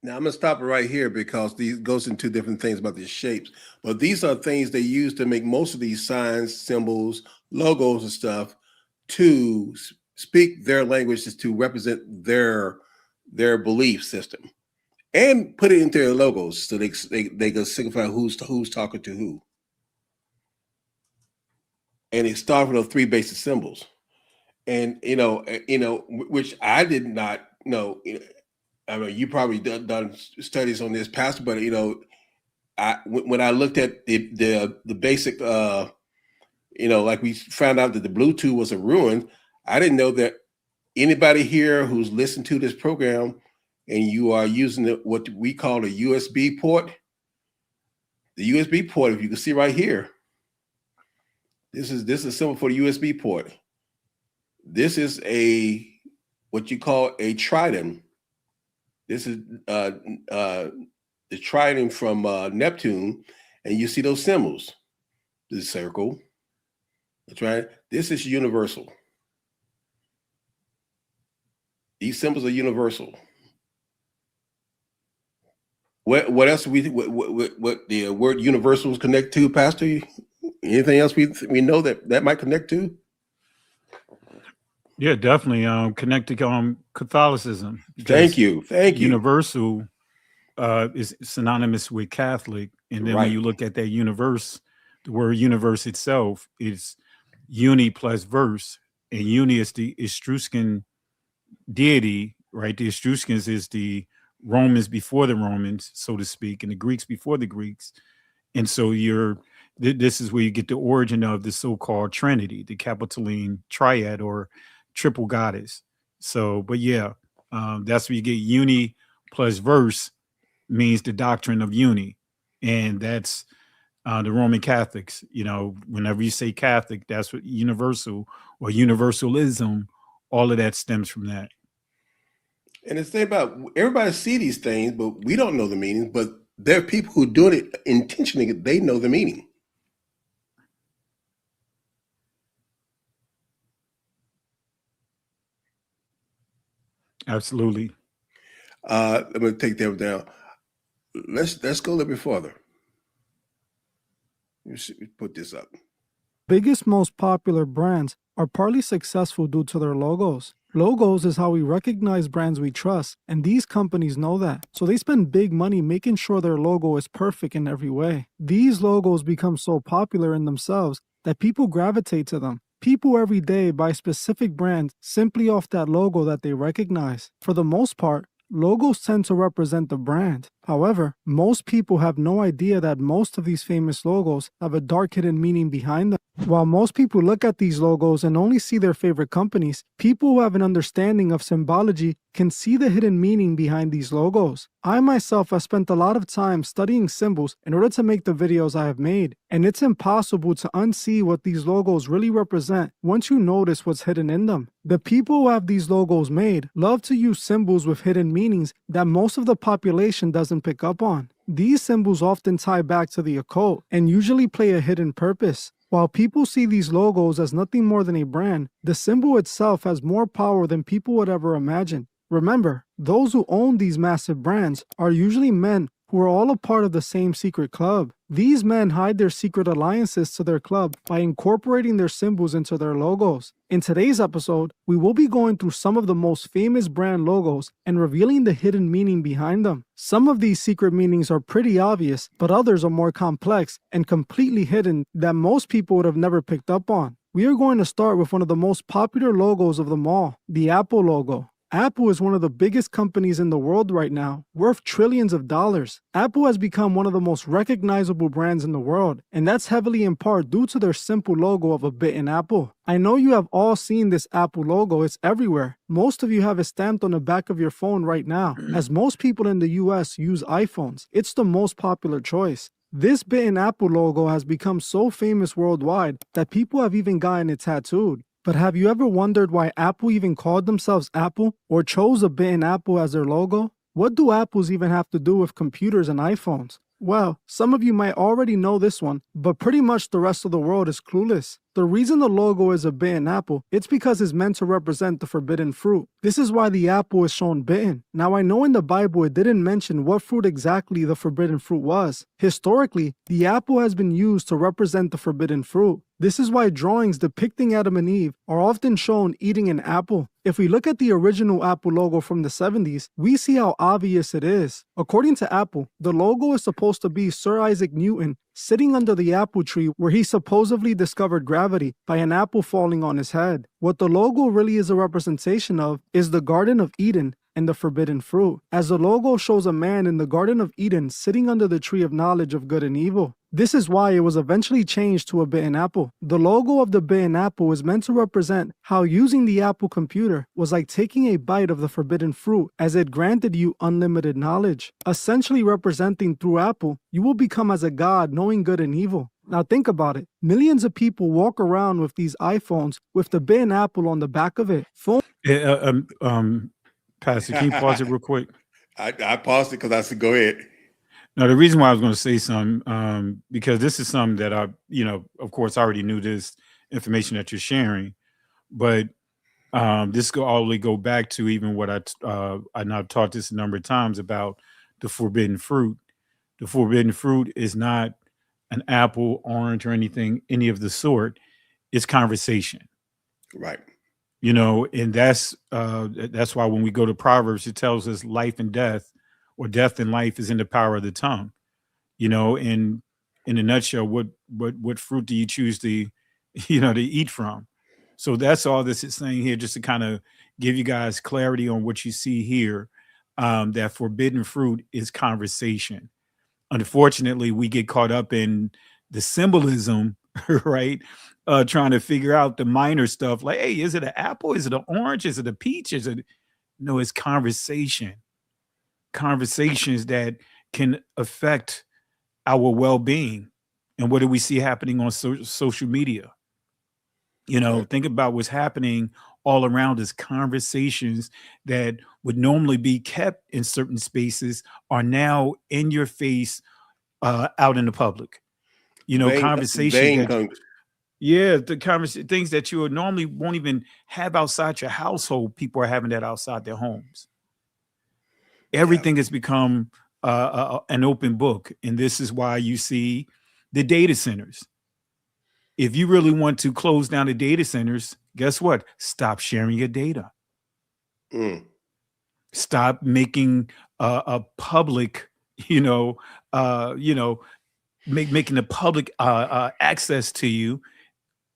Speaker 8: Now I'm gonna stop it right here because these goes into different things about these shapes. But these are things they use to make most of these signs, symbols, logos, and stuff to speak their languages to represent their belief system, and put it into their logos so they can signify who's talking to who. And it starts with those 3 basic symbols, and which I did not know. I mean, you probably done studies on this, Pastor, but when I looked at the basic, like we found out that the Bluetooth was a ruin. I didn't know that anybody here who's listened to this program and you are using what we call a USB port, the USB port, if you can see right here, this is a symbol for the USB port. This is what you call a trident. This is the trident from Neptune, and you see those symbols. The circle, that's right. This is universal. These symbols are universal. What else what the word universals connect to, Pastor? Anything else we know that might connect to?
Speaker 14: Yeah, definitely. Connect to Catholicism.
Speaker 8: Thank you.
Speaker 14: Universal is synonymous with Catholic, and then when you look at that universe, the word universe itself is uni plus verse, and uni is the Etruscan deity, right? The Etruscans is the Romans before the Romans, so to speak, and the Greeks before the Greeks, and so this is where you get the origin of the so-called Trinity, the Capitoline Triad or triple goddess. So, but yeah, that's where you get uni plus verse means the doctrine of uni, and that's the Roman Catholics. Whenever you say Catholic, that's what universal or universalism. All of that stems from that.
Speaker 8: And it's about everybody see these things, but we don't know the meaning. But there are people who do it intentionally; they know the meaning.
Speaker 14: Absolutely.
Speaker 8: I'm going to take them down. Let's go a little bit further. Let's put this up.
Speaker 18: Biggest, most popular brands are partly successful due to their logos. Logos is how we recognize brands we trust, and these companies know that. So they spend big money making sure their logo is perfect in every way. These logos become so popular in themselves that people gravitate to them. People every day buy specific brands simply off that logo that they recognize. For the most part, logos tend to represent the brand. However, most people have no idea that most of these famous logos have a dark hidden meaning behind them. While most people look at these logos and only see their favorite companies, people who have an understanding of symbology can see the hidden meaning behind these logos. I myself have spent a lot of time studying symbols in order to make the videos I have made, and it's impossible to unsee what these logos really represent once you notice what's hidden in them. The people who have these logos made love to use symbols with hidden meanings that most of the population doesn't pick up on. These symbols often tie back to the occult and usually play a hidden purpose. While people see these logos as nothing more than a brand, the symbol itself has more power than people would ever imagine. Remember, those who own these massive brands are usually men who who are all a part of the same secret club. These men hide their secret alliances to their club by incorporating their symbols into their logos. In today's episode, we will be going through some of the most famous brand logos and revealing the hidden meaning behind them. Some of these secret meanings are pretty obvious, but others are more complex and completely hidden that most people would have never picked up on. We are going to start with one of the most popular logos of them all, the Apple logo. Apple is one of the biggest companies in the world right now, worth trillions of dollars. Apple has become one of the most recognizable brands in the world, and that's heavily in part due to their simple logo of a bitten apple. I know you have all seen this Apple logo, it's everywhere. Most of you have it stamped on the back of your phone right now. As most people in the US use iPhones, it's the most popular choice. This bitten apple logo has become so famous worldwide that people have even gotten it tattooed. But have you ever wondered why Apple even called themselves Apple or chose a bitten apple as their logo? What do apples even have to do with computers and iPhones? Well, some of you might already know this one, but pretty much the rest of the world is clueless. The reason the logo is a bitten apple, it's because it's meant to represent the forbidden fruit. This is why the apple is shown bitten. Now I know in the Bible it didn't mention what fruit exactly the forbidden fruit was. Historically, the apple has been used to represent the forbidden fruit. This is why drawings depicting Adam and Eve are often shown eating an apple. If we look at the original Apple logo from the 70s, we see how obvious it is. According to Apple, the logo is supposed to be Sir Isaac Newton sitting under the apple tree where he supposedly discovered gravity by an apple falling on his head. What the logo really is a representation of is the Garden of Eden and the forbidden fruit, as the logo shows a man in the Garden of Eden sitting under the tree of knowledge of good and evil. This is why it was eventually changed to a bitten apple. The logo of the bitten apple is meant to represent how using the Apple computer was like taking a bite of the forbidden fruit, as it granted you unlimited knowledge. Essentially representing through Apple, you will become as a god knowing good and evil. Now think about it. Millions of people walk around with these iPhones with the bitten apple on the back of it.
Speaker 14: Pastor, can you pause it real quick?
Speaker 8: I paused it because I said, go ahead.
Speaker 14: Now, the reason why I was going to say something, because this is something that I, of course, I already knew this information that you're sharing, but this could always go back to even what I now taught this a number of times about the forbidden fruit. The forbidden fruit is not an apple, orange, or any of the sort. It's conversation.
Speaker 8: Right.
Speaker 14: And that's why when we go to Proverbs, it tells us life and death, or death and life, is in the power of the tongue. In a nutshell, what fruit do you choose to eat from? So that's all this is saying here, just to kind of give you guys clarity on what you see here. That forbidden fruit is conversation. Unfortunately, we get caught up in the symbolism, right? Trying to figure out the minor stuff, like, hey, is it an apple? Is it an orange? Is it a peach? No, it's conversation. Conversations that can affect our well-being. And what do we see happening on social media? Think about what's happening all around us. Conversations that would normally be kept in certain spaces are now in your face, out in the public. Conversations things that you would normally won't even have outside your household, people are having that outside their homes. Everything has become an open book. And this is why you see the data centers. If you really want to close down the data centers, guess what? Stop sharing your data. Stop making a public, making the public access to you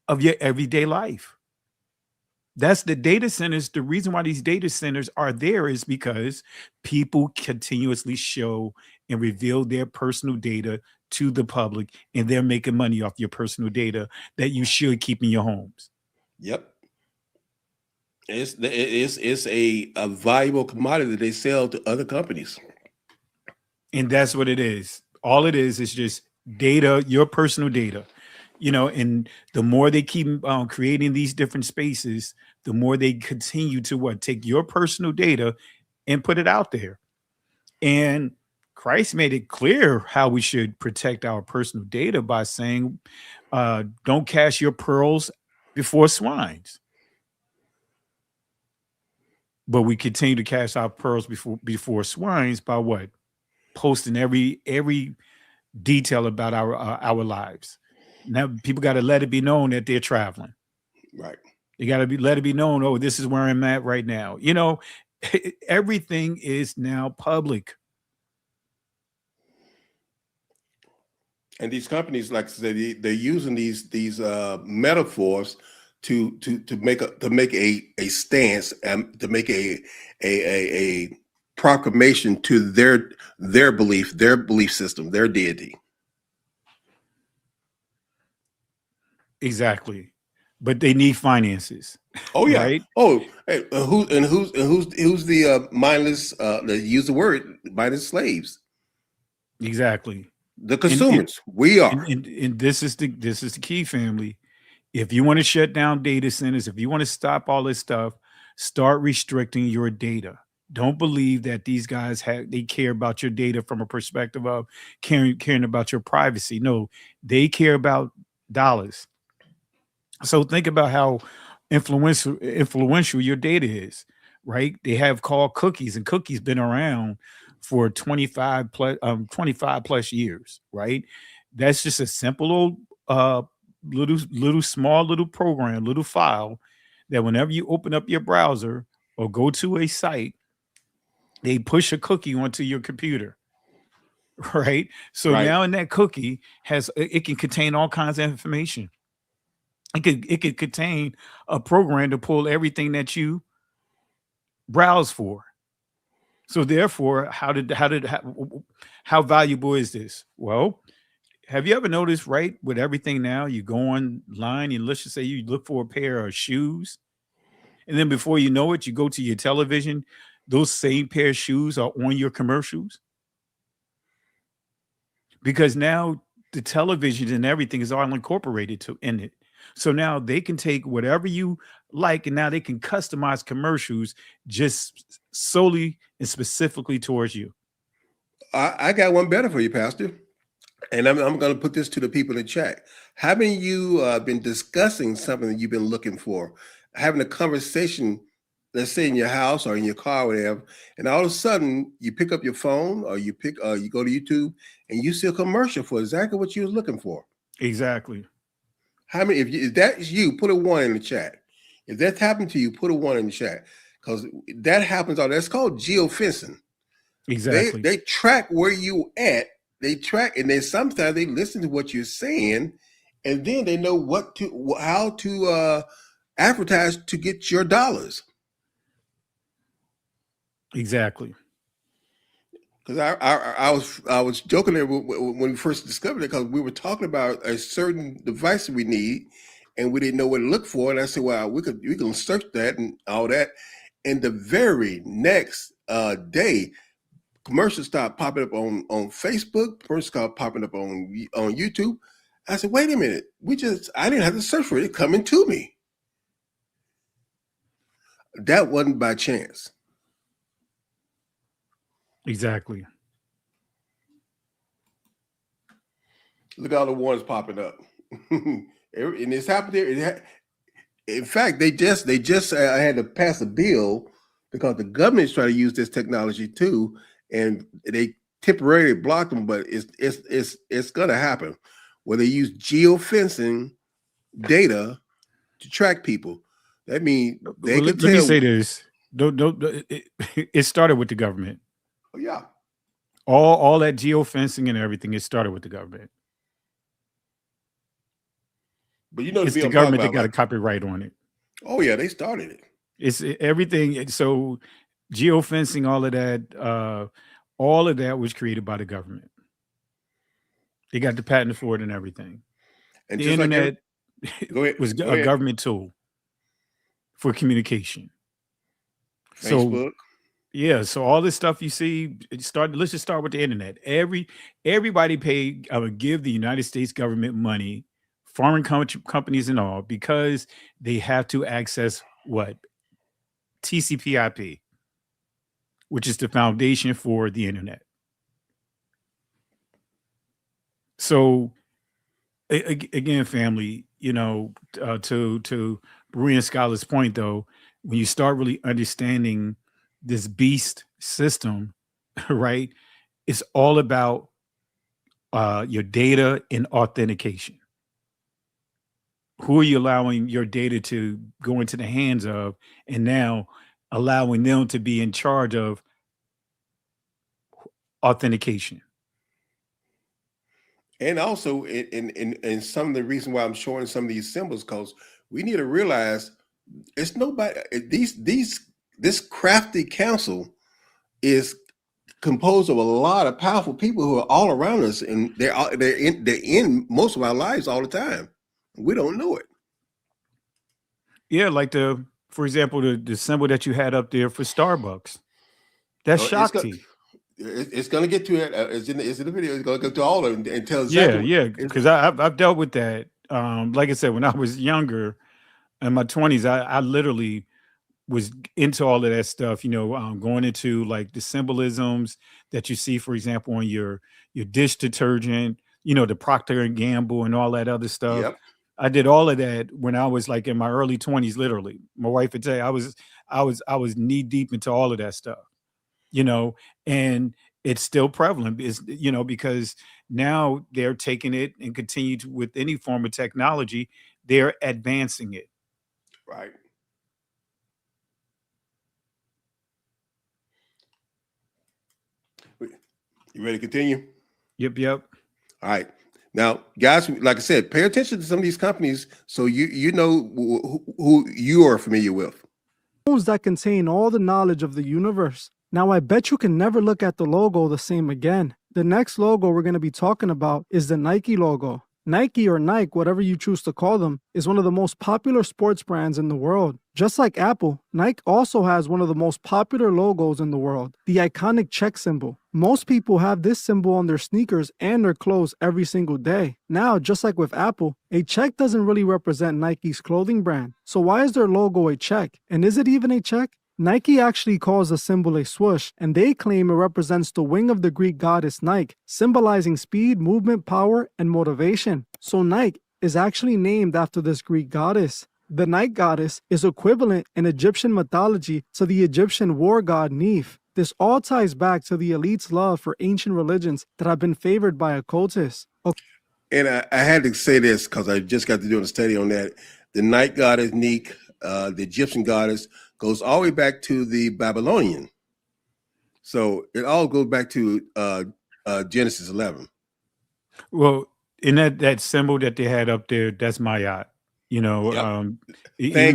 Speaker 14: of your everyday life. That's the data centers. The reason why these data centers are there is because people continuously show and reveal their personal data to the public, and they're making money off your personal data that you should keep in your homes.
Speaker 8: Yep. It's a valuable commodity that they sell to other companies.
Speaker 14: And that's what it is. All it is just data, your personal data. And the more they keep creating these different spaces, the more they continue to take your personal data and put it out there. And Christ made it clear how we should protect our personal data by saying, don't cast your pearls before swines. But we continue to cast our pearls before swines by what? posting every detail about our lives. Now people got to let it be known that they're traveling.
Speaker 8: Right.
Speaker 14: You got to let it be known. Oh, this is where I'm at right now. You know, everything is now public.
Speaker 8: And these companies, like I said, they're using these metaphors to make a stance and to make a proclamation to their belief system, their deity.
Speaker 14: Exactly. But they need finances.
Speaker 8: Oh yeah.
Speaker 14: Right?
Speaker 8: Oh, hey, who's the mindless? They use the word mindless slaves.
Speaker 14: Exactly.
Speaker 8: The consumers. We are.
Speaker 14: And this is the key, family. If you want to shut down data centers, if you want to stop all this stuff, start restricting your data. Don't believe that these guys they care about your data from a perspective of caring about your privacy. No, they care about dollars. So think about how influential your data is, right? They have called cookies, and cookies been around for 25 plus years, right? That's just a simple old little program, little file that whenever you open up your browser or go to a site, they push a cookie onto your computer. Right. So now in that cookie it can contain all kinds of information. It could contain a program to pull everything that you browse for. So therefore, how valuable is this? Well, have you ever noticed, right, with everything now, you go online and let's just say you look for a pair of shoes, and then before you know it, you go to your television, those same pair of shoes are on your commercials. Because now the television and everything is all incorporated in it. So now they can take whatever you like, and now they can customize commercials just solely and specifically towards you.
Speaker 8: I got one better for you, Pastor. And I'm going to put this to the people in the chat. Haven't you been discussing something that you've been looking for? Having a conversation, let's say in your house or in your car or whatever, and all of a sudden you pick up your phone or you go to YouTube and you see a commercial for exactly what you were looking for.
Speaker 14: Exactly.
Speaker 8: How many? If that's you, put a 1 in the chat. If that's happened to you, put a 1 in the chat, because that happens. That's called geofencing.
Speaker 14: Exactly.
Speaker 8: They track where you at. They track, and then sometimes they listen to what you're saying, and then they know how to advertise to get your dollars.
Speaker 14: Exactly.
Speaker 8: Because I was joking there when we first discovered it, because we were talking about a certain device we need, and we didn't know what to look for. And I said, "Well, we can search that and all that." And the very next day, commercials start popping up on Facebook. Commercials start popping up on YouTube. I said, "Wait a minute! I didn't have to search for it; coming to me." That wasn't by chance.
Speaker 14: Exactly.
Speaker 8: Look at all the ones popping up, and it's happened there. In fact, they just had to pass a bill because the government's trying to use this technology too, and they temporarily blocked them. But it's going to happen where they use geofencing data to track people. That means they
Speaker 14: let me say this: it started with the government.
Speaker 8: Oh, yeah.
Speaker 14: All that geofencing and everything, it started with the government.
Speaker 8: But you know,
Speaker 14: it's the government that got a copyright on it.
Speaker 8: Oh yeah, they started it.
Speaker 14: It's everything. So geofencing, all of that was created by the government. They got the patent for it and everything. And the internet was a government tool for communication.
Speaker 8: Facebook.
Speaker 14: So all this stuff you see, let's just start with the internet. Everybody give the United States government money, foreign companies and all, because they have to access what? TCP/IP, which is the foundation for the internet. So again, family, to Marie and Scarlet's point though, when you start really understanding this beast system, right? it's all about your data and authentication. Who are you allowing your data to go into the hands of, and now allowing them to be in charge of authentication?
Speaker 8: And also, in some of the reason why I'm showing some of these symbols, because we need to realize it's nobody. This crafty council is composed of a lot of powerful people who are all around us, and they're in most of our lives all the time. We don't know it.
Speaker 14: Yeah, like for example, the symbol that you had up there for Starbucks. That's Shakti.
Speaker 8: It's going to get to it. It's in the video. It's going to go to all of them and tell exactly.
Speaker 14: Yeah, because I've dealt with that. Like I said, when I was younger, in my 20s, I literally was into all of that stuff. Going into like the symbolisms that you see, for example, on your dish detergent. The Procter and Gamble and all that other stuff.
Speaker 8: Yep.
Speaker 14: I did all of that when I was like in my early 20s. Literally, my wife would say I was knee deep into all of that stuff. And it's still prevalent is, because now they're taking it and continue to, with any form of technology, they're advancing it.
Speaker 8: Right. You ready to continue?
Speaker 14: Yep.
Speaker 8: All right. Now, guys, like I said, pay attention to some of these companies so you know who you are familiar with.
Speaker 18: That contain all the knowledge of the universe. Now, I bet you can never look at the logo the same again. The next logo we're going to be talking about is the Nike logo. Nike or Nike, whatever you choose to call them, is one of the most popular sports brands in the world. Just like Apple, Nike also has one of the most popular logos in the world, the iconic check symbol. Most people have this symbol on their sneakers and their clothes every single day. Now, just like with Apple, a check doesn't really represent Nike's clothing brand. So why is their logo a check? And is it even a check? Nike actually calls the symbol a swoosh, and they claim it represents the wing of the Greek goddess Nike, symbolizing speed, movement, power, and motivation. So Nike is actually named after this Greek goddess. The Nike goddess is equivalent in Egyptian mythology to the Egyptian war god Neith. This all ties back to the elite's love for ancient religions that have been favored by occultists.
Speaker 8: And I had to say this because I just got to do a study on that. The Nike goddess Neith, the Egyptian goddess, goes all the way back to the Babylonian. So it all goes back to Genesis 11.
Speaker 14: Well, in that symbol that they had up there, that's Maya.
Speaker 8: Thank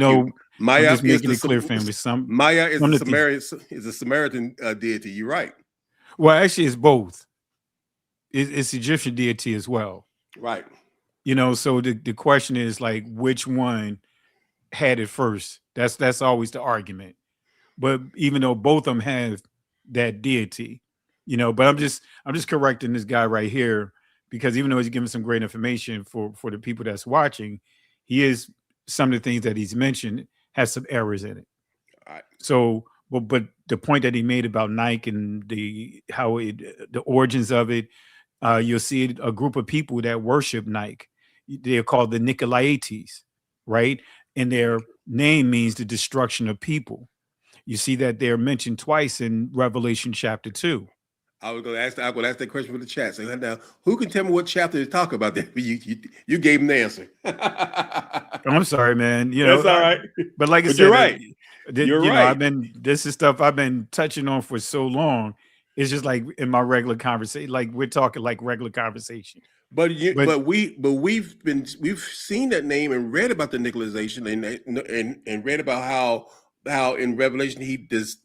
Speaker 14: you.
Speaker 8: Maya
Speaker 14: just making
Speaker 8: is
Speaker 14: it clear, family.
Speaker 8: Maya is a Samaritan deity. You're right.
Speaker 14: Well, actually, it's both. It's Egyptian deity as well.
Speaker 8: Right.
Speaker 14: So the question is like, which one had it first? That's always the argument. But even though both of them have that deity, but I'm just correcting this guy right here, because even though he's giving some great information for the people that's watching, some of the things that he's mentioned has some errors in it.
Speaker 8: All right.
Speaker 14: So, but the point that he made about Nike and the origins of it, you'll see a group of people that worship Nike. They're called the Nicolaites, right? And their name means the destruction of people. You see that they're mentioned twice in Revelation chapter 2.
Speaker 8: I was going to ask that question for the chat. So now, who can tell me what chapter to talk about that? You gave him the answer.
Speaker 14: I'm sorry, man.
Speaker 8: That's all right.
Speaker 14: But like I said,
Speaker 8: you're right.
Speaker 14: You're right. This is stuff I've been touching on for so long. It's just like in my regular conversation, like we're talking like regular conversation.
Speaker 8: But we've seen that name and read about the Nicolization and read about how in Revelation he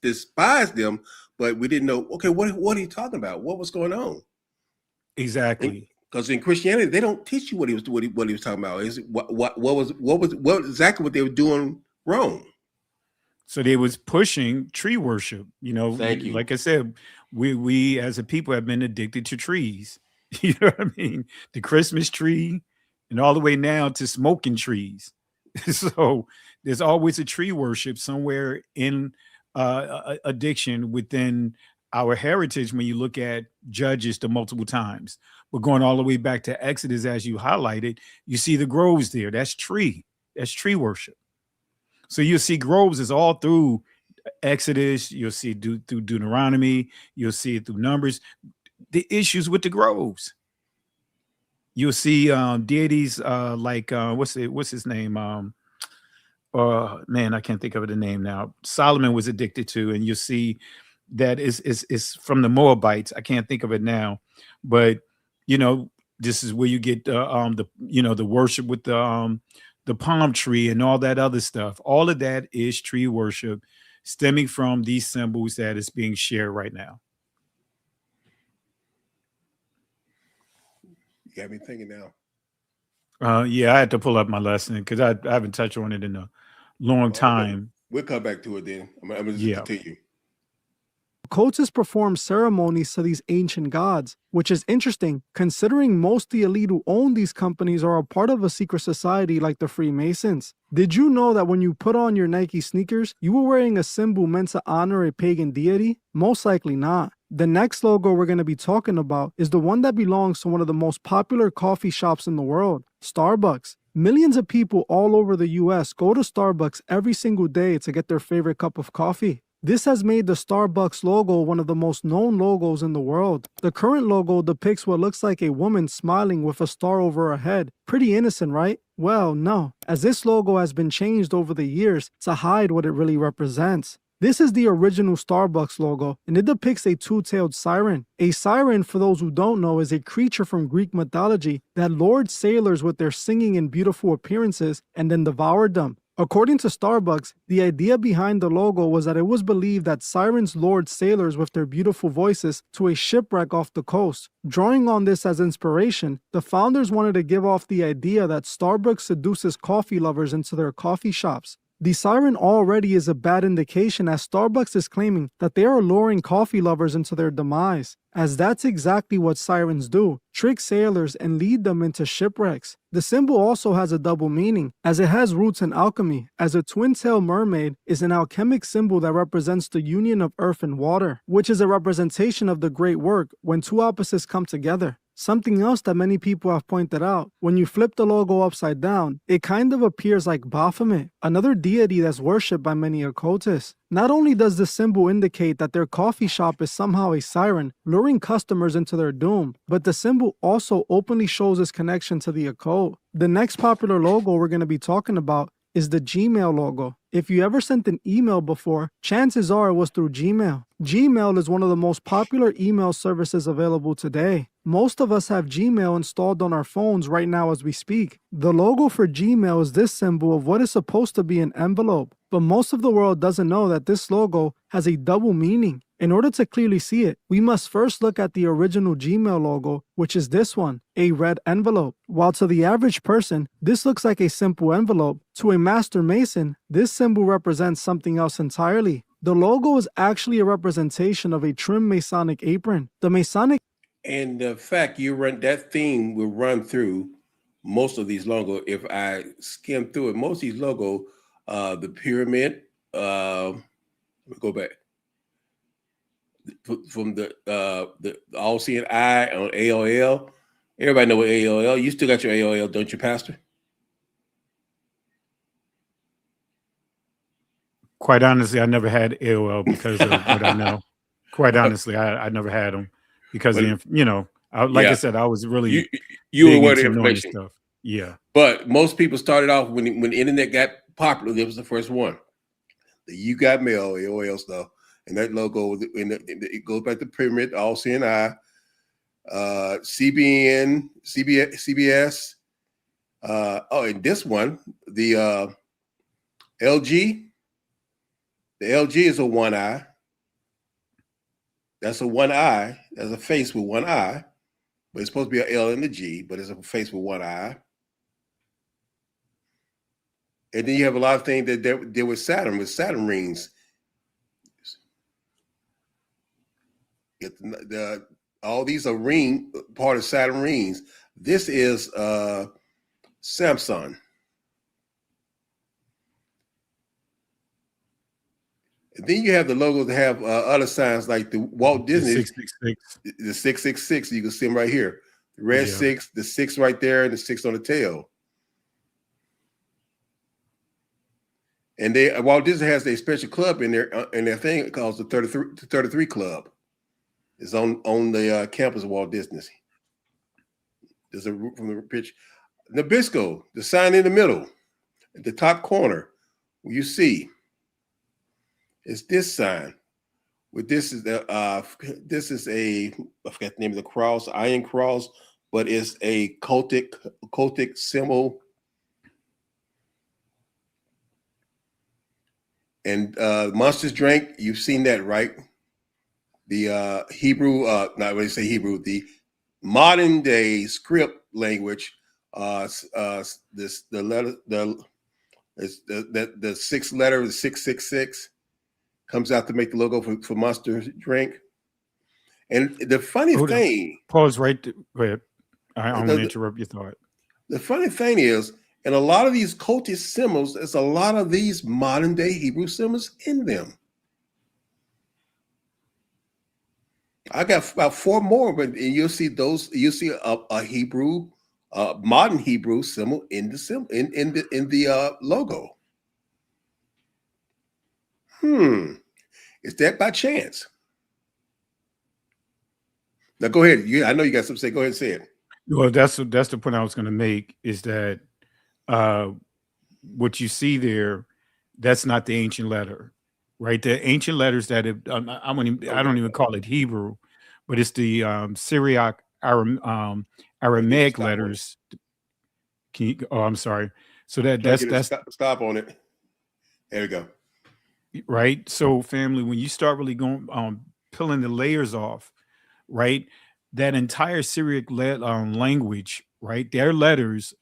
Speaker 8: despised them, but we didn't know. Okay, what are you talking about? What was going on?
Speaker 14: Exactly.
Speaker 8: Because in Christianity they don't teach you what he was talking about. Is what exactly what they were doing wrong?
Speaker 14: So they was pushing tree worship.
Speaker 8: Thank you.
Speaker 14: Like I said, we as a people have been addicted to trees. You know what I mean? The Christmas tree and all the way now to smoking trees. So there's always a tree worship somewhere in addiction within our heritage when you look at Judges the multiple times. But going all the way back to Exodus, as you highlighted, you see the groves there. That's tree worship. So you'll see groves is all through Exodus. You'll see through Deuteronomy. You'll see it through Numbers. the issues with the groves. You'll see deities like what's his name? Man, I can't think of the name now. Solomon was addicted to, and you'll see that is from the Moabites. I can't think of it now, but this is where you get the worship with the palm tree and all that other stuff. All of that is tree worship, stemming from these symbols that is being shared right now.
Speaker 8: You got me thinking now.
Speaker 14: Yeah, I had to pull up my lesson because I haven't touched on it in a long time.
Speaker 8: We'll come back to it then. I'm gonna just continue.
Speaker 18: Occultists perform ceremonies to these ancient gods, which is interesting considering most of the elite who own these companies are a part of a secret society like the Freemasons. Did you know that when you put on your Nike sneakers, you were wearing a symbol meant to honor a pagan deity? Most likely not. The next logo we're going to be talking about is the one that belongs to one of the most popular coffee shops in the world, Starbucks. Millions of people all over the US go to Starbucks every single day to get their favorite cup of coffee. This has made the Starbucks logo one of the most known logos in the world. The current logo depicts what looks like a woman smiling with a star over her head. Pretty innocent, right? Well, no, as this logo has been changed over the years to hide what it really represents. This is the original Starbucks logo, and it depicts a two-tailed siren. A siren, for those who don't know, is a creature from Greek mythology that lured sailors with their singing and beautiful appearances and then devoured them. According to Starbucks, the idea behind the logo was that it was believed that sirens lured sailors with their beautiful voices to a shipwreck off the coast. Drawing on this as inspiration, the founders wanted to give off the idea that Starbucks seduces coffee lovers into their coffee shops. The siren already is a bad indication, as Starbucks is claiming that they are luring coffee lovers into their demise, as that's exactly what sirens do, trick sailors and lead them into shipwrecks. The symbol also has a double meaning, as it has roots in alchemy, as a twin-tailed mermaid is an alchemic symbol that represents the union of earth and water, which is a representation of the great work when two opposites come together. Something else that many people have pointed out, when you flip the logo upside down, it kind of appears like Baphomet, another deity that's worshipped by many occultists. Not only does the symbol indicate that their coffee shop is somehow a siren, luring customers into their doom, but the symbol also openly shows its connection to the occult. The next popular logo we're going to be talking about is the Gmail logo. If you ever sent an email before, chances are it was through Gmail. Gmail is one of the most popular email services available today. Most of us have Gmail installed on our phones right now as we speak. The logo for Gmail is this symbol of what is supposed to be an envelope, but most of the world doesn't know that this logo has a double meaning. In order to clearly see it, we must first look at the original Gmail logo, which is this one, a red envelope. While to the average person, this looks like a simple envelope, to a master mason, this symbol represents something else entirely. The logo is actually a representation of a trim Masonic apron. The Masonic
Speaker 8: And the fact you run that theme will run through most of these logos. If I skim through it, most of these logos, the pyramid, let me go back. From the all-seeing eye on AOL. Everybody know what AOL. You still got your AOL, don't you, Pastor?
Speaker 14: Quite honestly, I never had AOL because of what I know. Quite honestly, I never had them because of, I said, I was really
Speaker 8: you were
Speaker 14: big
Speaker 8: aware of the
Speaker 14: into knowing
Speaker 8: information.
Speaker 14: stuff. Yeah.
Speaker 8: But most people started off when the internet got popular. That was the first one. The You Got Mail, AOL stuff. And that logo, it goes back to pyramid, all seeing eye, CBN, CBS. And this one, the LG. The LG is a one eye. That's a one eye. That's a face with one eye. But it's supposed to be an L and a G, but it's a face with one eye. And then you have a lot of things that deal with Saturn rings. All these are part of Saturn rings. This is Samsung. And then you have the logos that have other signs like the Walt Disney.
Speaker 14: The 666.
Speaker 8: The 666. You can see them right here. The red 6, the 6 right there, and the 6 on the tail. And Walt Disney has a special club in their thing called the 33 Club. It's on the campus of Walt Disney. There's a from the pitch. Nabisco, the sign in the middle, at the top corner, where you see, it's this sign. With this is a I forgot the name of the cross, iron cross, but it's a cultic symbol. And Monsters Drink, you've seen that, right? The Hebrew, not really say Hebrew, the modern day script language, the sixth letter, the 666, comes out to make the logo for Monster Drink. And the funny thing,
Speaker 14: pause right there. Go ahead. I don't want to interrupt your thought.
Speaker 8: The funny thing is, in a lot of these cultist symbols, there's a lot of these modern day Hebrew symbols in them. I got about 4 more, but you'll see those. You'll see a Hebrew, modern Hebrew symbol in the symbol in the logo. Is that by chance? Now go ahead. I know you got something to say. Go ahead and say it.
Speaker 14: Well, that's the point I was going to make, is that what you see there, that's not the ancient letter, right? The ancient letters that I don't even call it Hebrew, but it's the Syriac Aramaic letters. Can you? Oh, I'm sorry. So that's
Speaker 8: stop on it. There we go.
Speaker 14: Right. So, family, when you start really going peeling the layers off, right, that entire Syriac language, right, their letters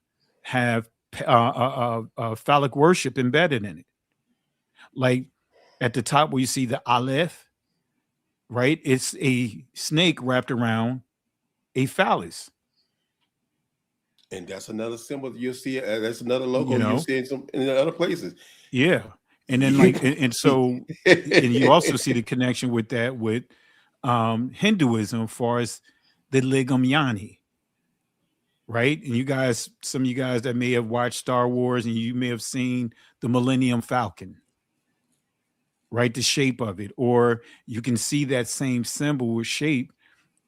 Speaker 14: have phallic worship embedded in it. Like at the top where you see the Aleph, right, it's a snake wrapped around a phallus.
Speaker 8: And that's another symbol you'll see. That's another logo you'll see in other places.
Speaker 14: Yeah. And then and so and you also see the connection with that with Hinduism as far as the Ligam Yani, right? And some of you guys that may have watched Star Wars, and you may have seen the Millennium Falcon, right? The shape of it, or you can see that same symbol or shape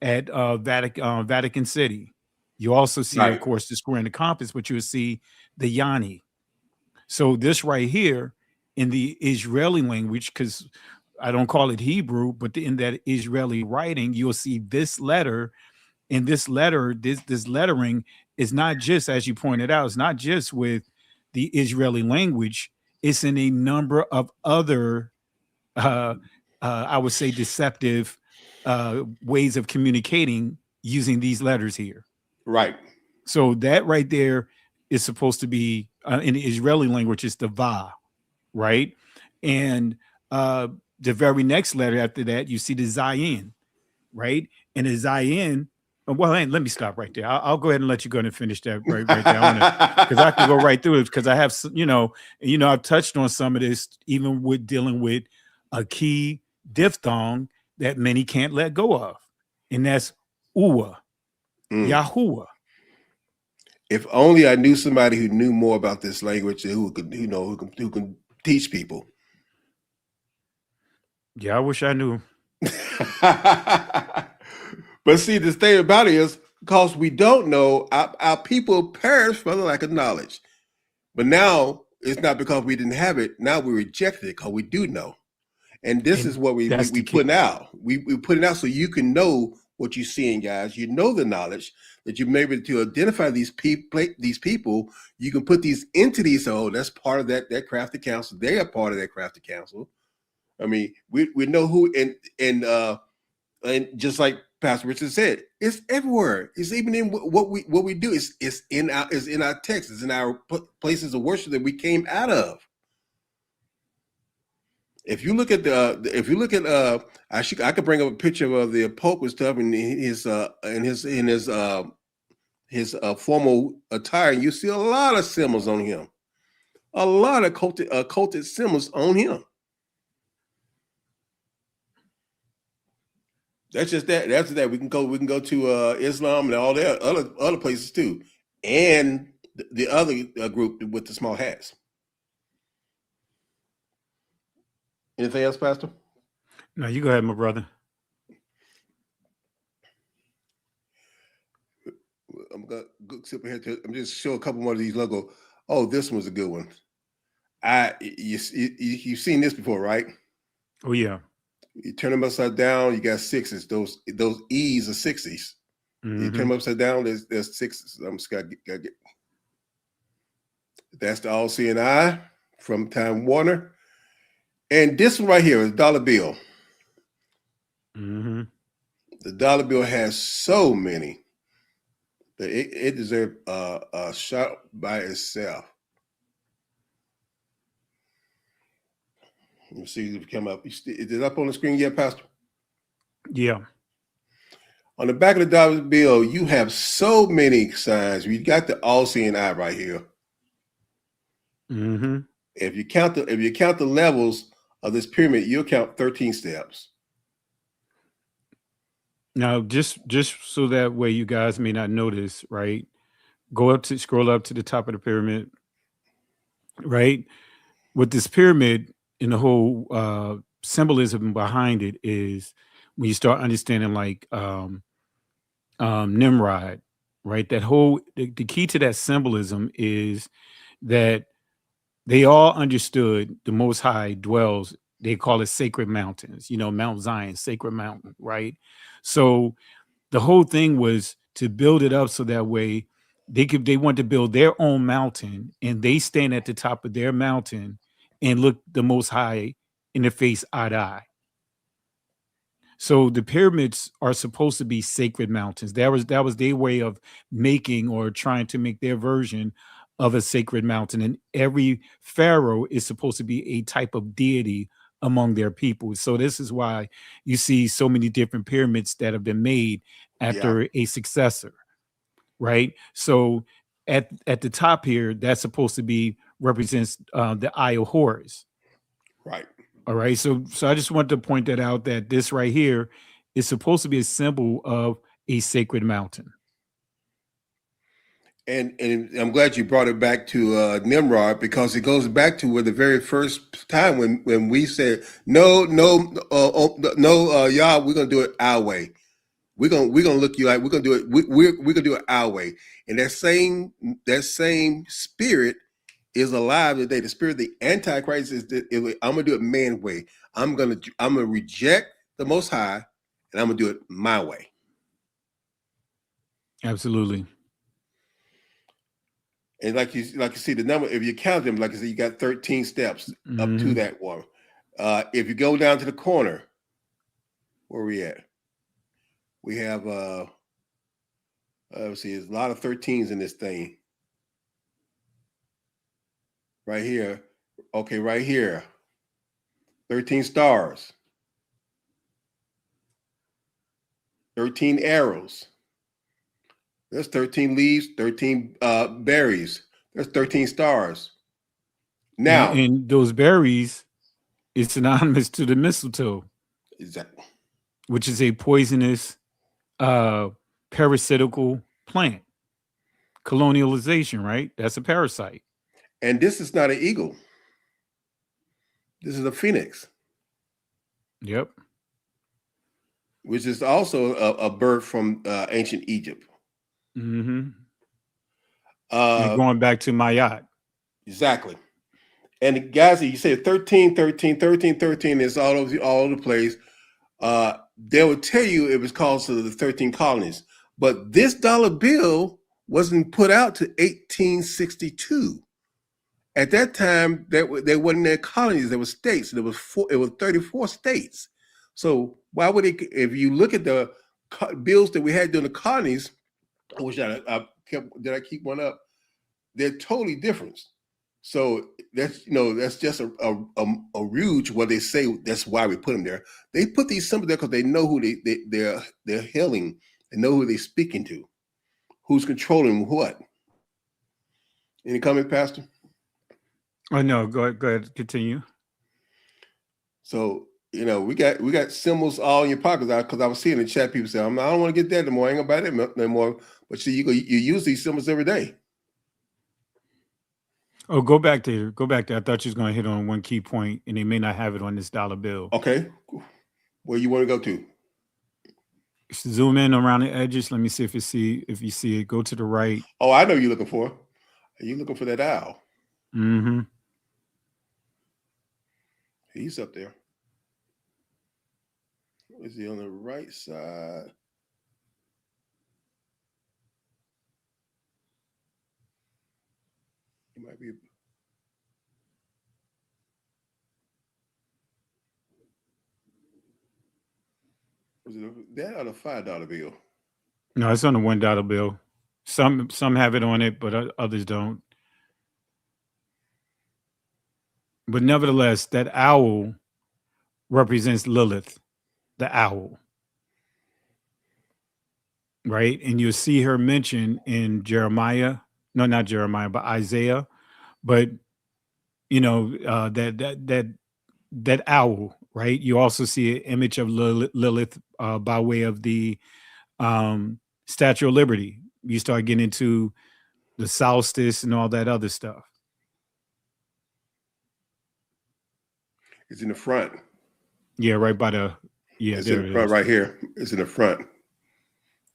Speaker 14: at Vatican City. You also see, of course, the square and the compass, but you'll see the Yani. So this right here, in the Israeli language, because I don't call it Hebrew, but in that Israeli writing, you'll see this letter. And this lettering is not just, as you pointed out, it's not just with the Israeli language. It's in a number of other, I would say, deceptive ways of communicating using these letters here.
Speaker 8: Right.
Speaker 14: So that right there is supposed to be, in the Israeli language, it's the Va. Right. And the very next letter after that, you see the Zayin, right? And the Zayin, well, let me stop right there. I'll go ahead and let you go ahead and finish that right there. Because I can go right through it, because I have, I've touched on some of this, even with dealing with a key diphthong that many can't let go of. And that's Uwa, Yahuwah.
Speaker 8: If only I knew somebody who knew more about this language, who can teach people.
Speaker 14: Yeah, I wish I knew.
Speaker 8: But see, the thing about it is, because we don't know, our people perish for the lack of knowledge. But now it's not because we didn't have it. Now we rejected it because we do know. And this is what we put out. We put it out so you can know what you're seeing, guys. You know the knowledge that you're able to identify these people. You can put these entities. Oh, that's part of that Crafty Council. They are part of that Crafty Council. I mean, we know who, and just like Pastor Richard said, it's everywhere. It's even in what we do. It's in our texts. It's in our places of worship that we came out of. If you look at I could bring up a picture of the Pope and stuff in his formal attire, and you see a lot of symbols on him, a lot of cultic symbols on him. That's just that. After that, we can go to Islam and all that other places too, and the other group with the small hats. Anything else, Pastor?
Speaker 14: No, you go ahead, my brother.
Speaker 8: I'm gonna go sit here. I'm just show a couple more of these logos. Oh, this one's a good one. You've seen this before, right?
Speaker 14: Oh yeah.
Speaker 8: You turn them upside down, you got sixes. Those E's are 60s. You turn them upside down, there's sixes. I'm just gotta get. That's the all-seeing eye from Time Warner. And this one right here is dollar bill.
Speaker 14: Mm-hmm.
Speaker 8: The dollar bill has so many that it deserves a shot by itself. You see if it come up. Is it up on the screen yet, Pastor?
Speaker 14: Yeah.
Speaker 8: On the back of the dollar bill, you have so many signs. You got the all-seeing eye right here.
Speaker 14: Mm-hmm.
Speaker 8: If you count the levels of this pyramid, you'll count 13 steps.
Speaker 14: Now, just so that way you guys may not notice, right? Scroll up to the top of the pyramid, right? With this pyramid and the whole symbolism behind it is when you start understanding like Nimrod, right? That whole the key to that symbolism is that they all understood the Most High dwells. They call it sacred mountains, Mount Zion, sacred mountain, right? So the whole thing was to build it up so that way they want to build their own mountain and they stand at the top of their mountain and look the Most High in the face eye to eye. So the pyramids are supposed to be sacred mountains. That was their way of making or trying to make their version of a sacred mountain. And every pharaoh is supposed to be a type of deity among their people. So this is why you see so many different pyramids that have been made after a successor, right? So at the top here, that's supposed to be represents the Eye of Horus.
Speaker 8: Right.
Speaker 14: All right. So I just wanted to point that out, that this right here is supposed to be a symbol of a sacred mountain.
Speaker 8: And I'm glad you brought it back to Nimrod, because it goes back to where the very first time when we said no, y'all, we're gonna do it our way. We're gonna look you like we're gonna do it. We're gonna do it our way. And that same spirit is alive today. The spirit of the Antichrist is that I'm gonna do it man's way. I'm gonna reject the Most High, and I'm gonna do it my way.
Speaker 14: Absolutely.
Speaker 8: And like you see the number, if you count them, like I said, you got 13 steps up to that one. If you go down to the corner, where are we at? We have let's see, there's a lot of 13s in this thing. Right here. Okay, right here. 13 stars. 13 arrows. There's 13 leaves, 13 berries. There's 13 stars. Now,
Speaker 14: and those berries is synonymous to the mistletoe.
Speaker 8: Exactly.
Speaker 14: Which is a poisonous parasitical plant. Colonialization, right? That's a parasite.
Speaker 8: And this is not an eagle. This is a phoenix.
Speaker 14: Yep.
Speaker 8: Which is also a bird from ancient Egypt.
Speaker 14: Mm-hmm. And going back to Mayat.
Speaker 8: Exactly. And guys, you say 13 is all over the place. They will tell you it was called the 13 colonies. But this dollar bill wasn't put out to 1862. At that time, there wasn't there colonies, there were states. It was 34 states. So why would it, if you look at the bills that we had during the colonies, I wish did I keep one up? They're totally different. So that's just a ruse where they say that's why we put them there. They put these symbols there because they know who they're hailing. They know who they're speaking to, who's controlling what. Any comment, Pastor?
Speaker 14: Oh no, go ahead, continue.
Speaker 8: So we got symbols all in your pockets, because I was seeing in the chat people say, I don't want to get that anymore. I ain't gonna buy that no more. But see, you use these symbols every day.
Speaker 14: Oh, go back there. I thought you was going to hit on one key point, and they may not have it on this dollar bill.
Speaker 8: Okay. Where you want to go to?
Speaker 14: Zoom in around the edges. Let me see if you see it. Go to the right.
Speaker 8: Oh, I know you're looking for. Are you looking for that owl?
Speaker 14: Mm-hmm.
Speaker 8: He's up there. Is he on the right side? He might be. Was it that or the $5 bill?
Speaker 14: No, it's on the $1 bill. Some have it on it, but others don't. But nevertheless, that owl represents Lilith, the owl. Right? And you'll see her mentioned in Jeremiah. No, not Jeremiah, but Isaiah. But you know, that owl, right? You also see an image of Lilith by way of the Statue of Liberty. You start getting into the solstice and all that other stuff.
Speaker 8: It's in the front.
Speaker 14: Yeah, right by the
Speaker 8: It's in the front right here. It's in the front.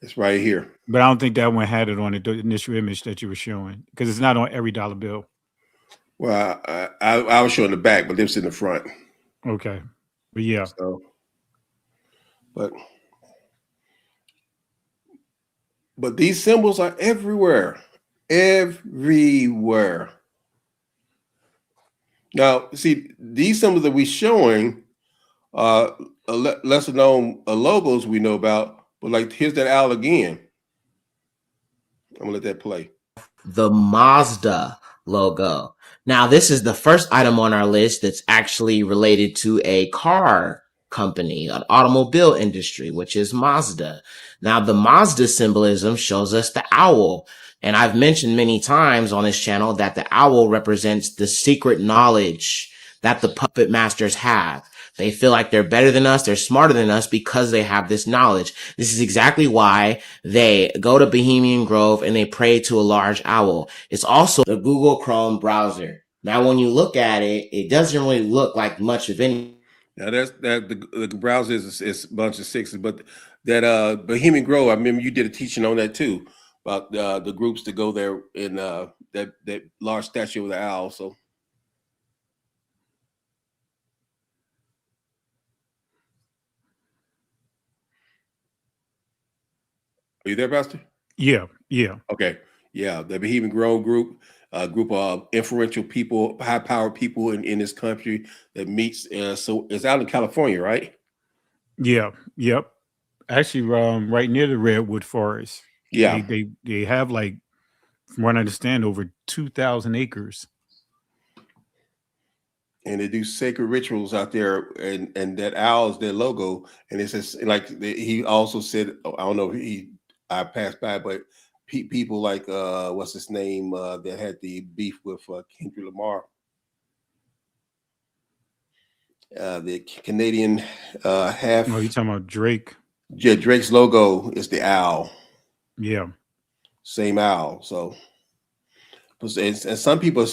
Speaker 8: It's right here.
Speaker 14: But I don't think that one had it on the initial image that you were showing because it's not on every dollar bill.
Speaker 8: Well, I was showing the back, but it's in the front.
Speaker 14: Okay, but yeah.
Speaker 8: So, but these symbols are everywhere, everywhere. Now, see, these symbols that we're showing are lesser known logos we know about, but like here's that owl again. I'm gonna let that play.
Speaker 19: The Mazda logo. Now, this is the first item on our list that's actually related to a car company, an automobile industry, which is Mazda. Now, the Mazda symbolism shows us the owl. And I've mentioned many times on this channel that the owl represents the secret knowledge that the puppet masters have. They feel like they're better than us, they're smarter than us because they have this knowledge. This is exactly why they go to Bohemian Grove and they pray to a large owl. It's also the Google Chrome browser. Now, when you look at it, it doesn't really look like much of any.
Speaker 8: Now, the browser is a bunch of sixes, but that Bohemian Grove, I remember you did a teaching on that too, about the groups that go there in that large statue of the owl. So. Are you there, Pastor?
Speaker 14: Yeah.
Speaker 8: Okay. Yeah, the Bohemian Grove group, a group of influential people, high-powered people in this country that meets. So it's out in California, right?
Speaker 14: Yeah. Yep. Actually, right near the Redwood Forest.
Speaker 8: Yeah.
Speaker 14: They have, like, from what I understand, over 2,000 acres.
Speaker 8: And they do sacred rituals out there, and that owl is their logo. And it says, like, he also said, I don't know if I passed by, but people like what's his name that had the beef with Kendrick Lamar, the Canadian half.
Speaker 14: Oh, you talking about Drake?
Speaker 8: Yeah, Drake's logo is the owl.
Speaker 14: Yeah,
Speaker 8: same owl. So, and some people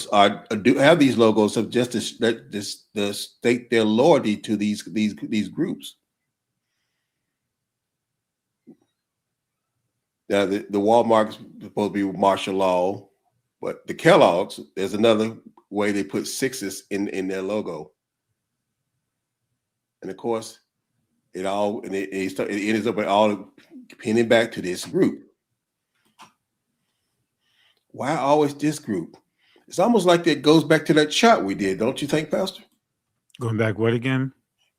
Speaker 8: do have these logos of just to state their loyalty to these groups. Now, the Walmart's supposed to be martial law, but the Kellogg's, there's another way they put sixes in their logo. And of course, it ends up all pinning back to this group. Why always this group? It's almost like that goes back to that chart we did, don't you think, Pastor?
Speaker 14: Going back what again?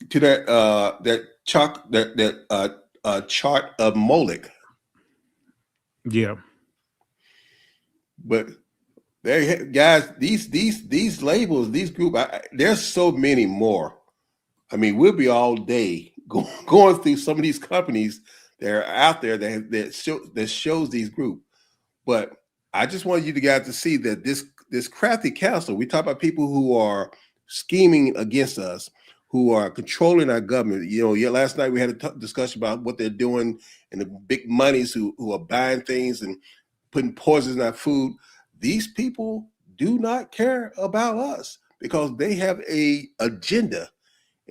Speaker 8: To that chart, that chart of Moloch.
Speaker 14: Yeah.
Speaker 8: But there, guys, these labels, these groups, there's so many more. I mean, we'll be all day going through some of these companies that are out there that shows these groups. But I just want you guys to see that this crafty council, we talk about people who are scheming against us, who are controlling our government. You know, last night we had a discussion about what they're doing and the big monies who are buying things and putting poisons in our food. These people do not care about us because they have a agenda,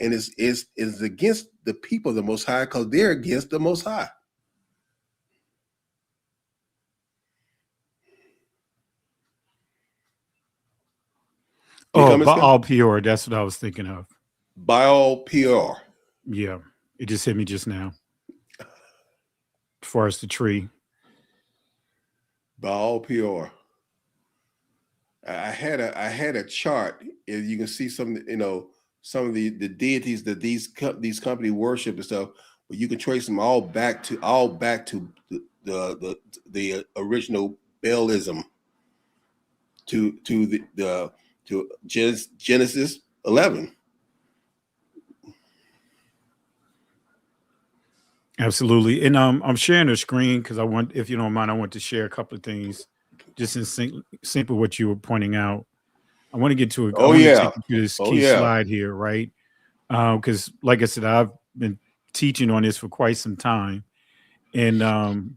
Speaker 8: and is against the people of the Most High because they're against the Most High.
Speaker 14: Oh, Baal Peor. That's what I was thinking of.
Speaker 8: Baal Peor.
Speaker 14: Yeah, it just hit me just now. As far as the tree.
Speaker 8: Baal Peor. I had a chart. And you can see some of the deities that these companies worship and stuff. But you can trace them all back to the original Baalism. To Genesis 11.
Speaker 14: Absolutely. And I'm sharing the screen because if you don't mind, I want to share a couple of things just in sync with what you were pointing out. I want to get to it.
Speaker 8: Oh, yeah.
Speaker 14: Take you to this key slide here, right? Because like I said, I've been teaching on this for quite some time. And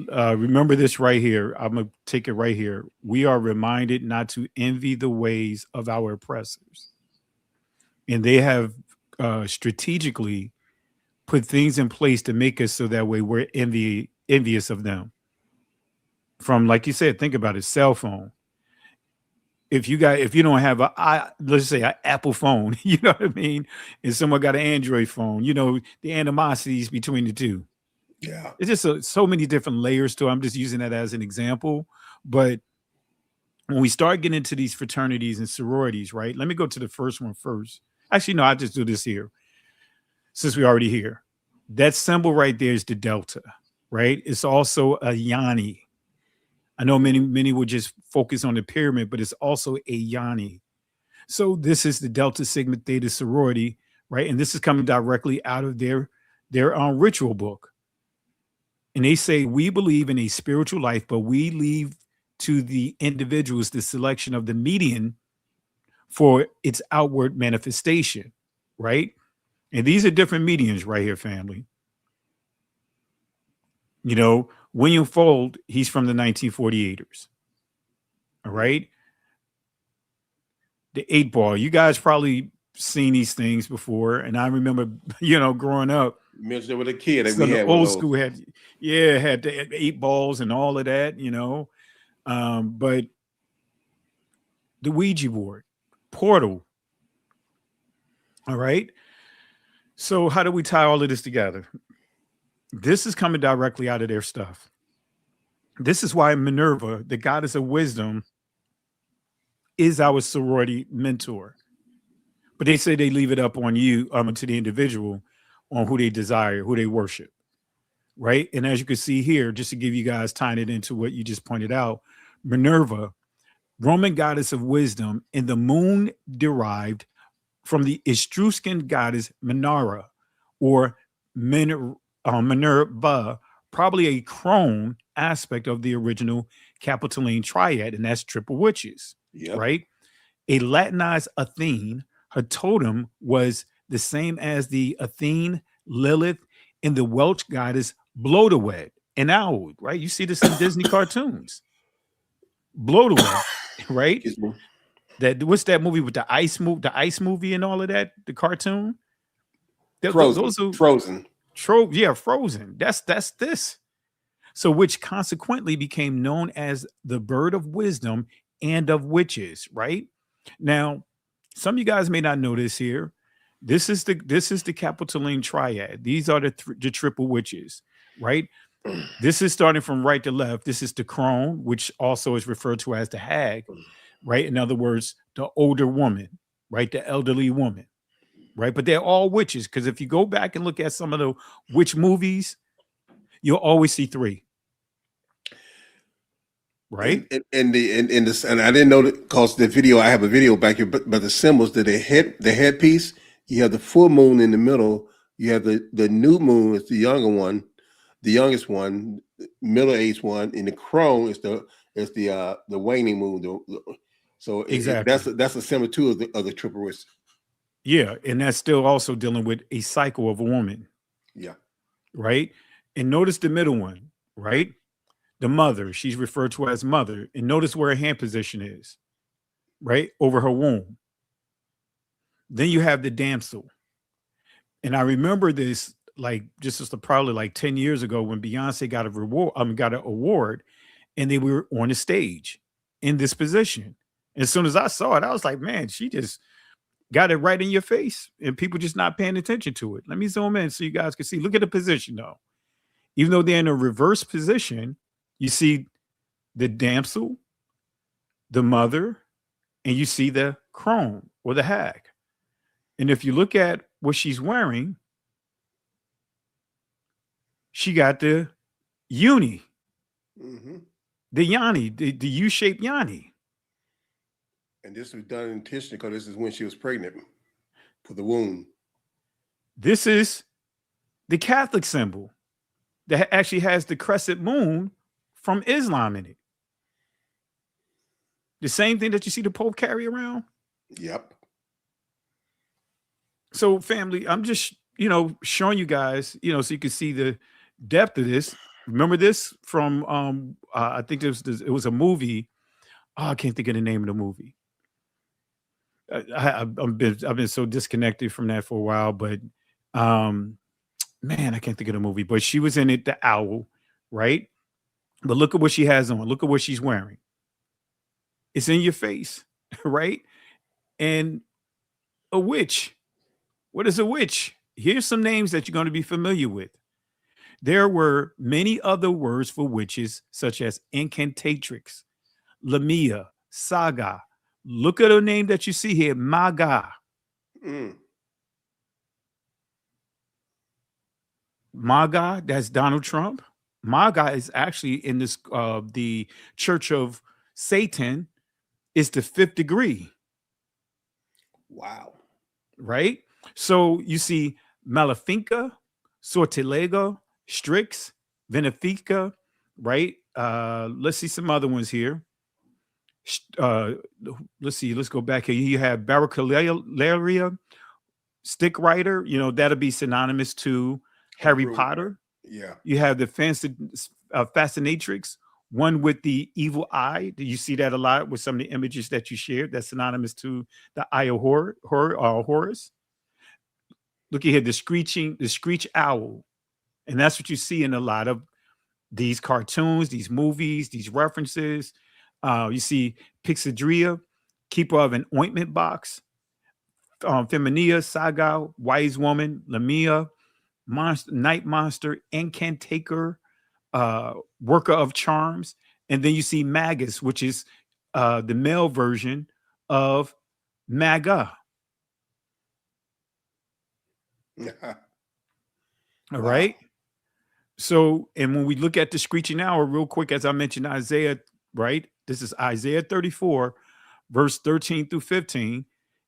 Speaker 14: remember this right here. I'm going to take it right here. We are reminded not to envy the ways of our oppressors. And they have strategically put things in place to make us so that way we're envious of them. From, like you said, think about it, cell phone. If you don't have let's say an Apple phone, you know what I mean? And someone got an Android phone, the animosities between the two.
Speaker 8: Yeah.
Speaker 14: It's just so many different layers to it. I'm just using that as an example. But when we start getting into these fraternities and sororities, right? Let me go to the first one first. Actually, no, I'll just do this here. Since we're already here. That symbol right there is the delta, right? It's also a yani. I know many would just focus on the pyramid, but it's also a yani. So this is the Delta Sigma Theta sorority, right? And this is coming directly out of their ritual book. And they say, we believe in a spiritual life, but we leave to the individuals the selection of the median for its outward manifestation, right? And these are different medians right here, family. William Fold, he's from the 1948ers. All right. The 8-ball. You guys probably seen these things before. And I remember, growing up.
Speaker 8: You mentioned it with a kid.
Speaker 14: So the old school had the 8 balls and all of that, but the Ouija board, portal. All right. So how do we tie all of this together? This is coming directly out of their stuff. This is why Minerva, the goddess of wisdom, is our sorority mentor. But they say they leave it up on you, to the individual, on who they desire, who they worship, right? And as you can see here, just to give you guys, tying it into what you just pointed out, Minerva, Roman goddess of wisdom, and the moon derived from the Etruscan goddess Minara, or Minerva, probably a crone aspect of the original Capitoline triad, and that's triple witches, right? A Latinized Athene, her totem was the same as the Athene, Lilith, and the Welsh goddess Blodeuwedd, an owl, right? You see this in Disney cartoons. Blodeuwedd, right? What's that movie with the ice movie and all of that? The cartoon.
Speaker 8: Frozen.
Speaker 14: Frozen. Frozen. That's this. So, which consequently became known as the bird of wisdom and of witches. Right now, some of you guys may not know this here. This is the Capitoline triad. These are the triple witches. Right. This is starting from right to left. This is the crone, which also is referred to as the hag. Right. In other words, the older woman, right? The elderly woman, right? But they're all witches. Because if you go back and look at some of the witch movies, you'll always see 3. Right.
Speaker 8: And I didn't know that because the video, I have a video back here, but the symbols that the headpiece, you have the full moon in the middle, you have the new moon is the youngest one, middle-aged one, and the crone is the waning moon. So exactly. That's a symbol too of the triple witch.
Speaker 14: Yeah, and that's still also dealing with a cycle of a woman.
Speaker 8: Yeah.
Speaker 14: Right. And notice the middle one, right? The mother, she's referred to as mother. And notice where her hand position is, right? Over her womb. Then you have the damsel. And I remember this probably like 10 years ago when Beyonce got an award, and they were on the stage in this position. As soon as I saw it, I was like, man, she just got it right in your face, and people just not paying attention to it. Let me zoom in so you guys can see. Look at the position, though. Even though they're in a reverse position, you see the damsel, the mother, and you see the crone or the hag. And if you look at what she's wearing, she got the uni, the yanni, the U-shaped yanni.
Speaker 8: And this was done intentionally because this is when she was pregnant for the womb.
Speaker 14: This is the Catholic symbol that actually has the crescent moon from Islam in it. The same thing that you see the Pope carry around.
Speaker 8: Yep.
Speaker 14: So, family, I'm just, showing you guys, so you can see the depth of this. Remember this from, I think it was a movie. Oh, I can't think of the name of the movie. I've been so disconnected from that for a while, but man, I can't think of the movie. But she was in it, the owl, right? But look at what she has on. Look at what she's wearing. It's in your face, right? And a witch. What is a witch? Here's some names that you're going to be familiar with. There were many other words for witches, such as incantatrix, lamia, saga. Look at a name that you see here, Maga. Maga, that's Donald Trump. Maga is actually in this the Church of Satan. Is the 5th degree.
Speaker 8: Wow.
Speaker 14: Right? So you see Malefica, Sortilega, Strix, Benefica, right? Let's see some other ones here. Let's see. Let's go back here. You have Barricularia, Stick Rider. That'll be synonymous to Harry Potter.
Speaker 8: Yeah.
Speaker 14: You have the Fascinatrix, one with the evil eye. Do you see that a lot with some of the images that you shared? That's synonymous to the eye of Horus. Look at here, the screech owl. And that's what you see in a lot of these cartoons, these movies, these references. You see Pixidria, keeper of an ointment box, Feminia, Saga, wise woman, Lamia, night monster, incantator, worker of charms. And then you see Magus, which is the male version of Maga. All right. So, and when we look at the screeching owl, real quick, as I mentioned, Isaiah, right? This is Isaiah 34, verse 13 through 15.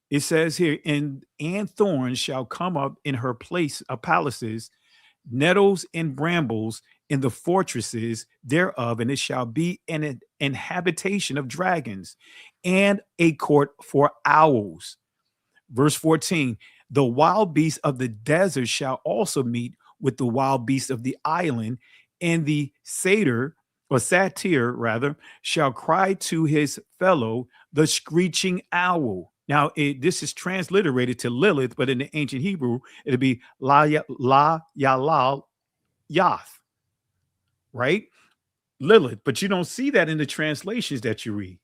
Speaker 14: It says here, and thorns shall come up in her palaces, nettles and brambles in the fortresses thereof, and it shall be an habitation of dragons and a court for owls. Verse 14, the wild beasts of the desert shall also meet with the wild beasts of the island, and the satyr shall cry to his fellow, the screeching owl. Now, this is transliterated to Lilith, but in the ancient Hebrew, it'll be La Yalal Yath, right? Lilith, but you don't see that in the translations that you read,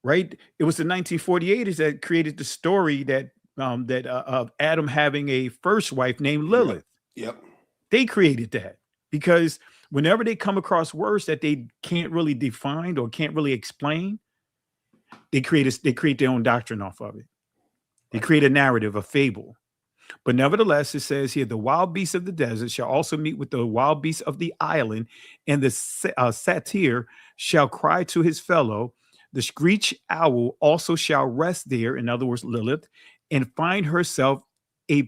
Speaker 14: right? It was the 1948ers that created the story that of Adam having a first wife named Lilith.
Speaker 8: Yep.
Speaker 14: They created that because whenever they come across words that they can't really define or can't really explain, they create their own doctrine off of it. They create a narrative, a fable. But nevertheless, it says here, the wild beasts of the desert shall also meet with the wild beasts of the island, and the satyr shall cry to his fellow. The screech owl also shall rest there, in other words, Lilith, and find herself a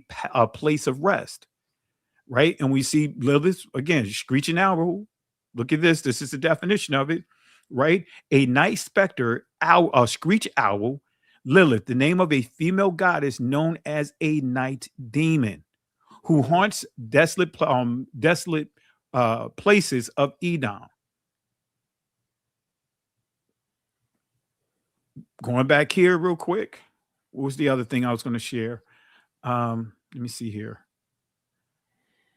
Speaker 14: place of rest, right? And we see Lilith, again, screeching owl. Look at this. This is the definition of it, right? A night specter, a screech owl, Lilith, the name of a female goddess known as a night demon, who haunts desolate places of Edom. Going back here real quick. What was the other thing I was going to share? Let me see here.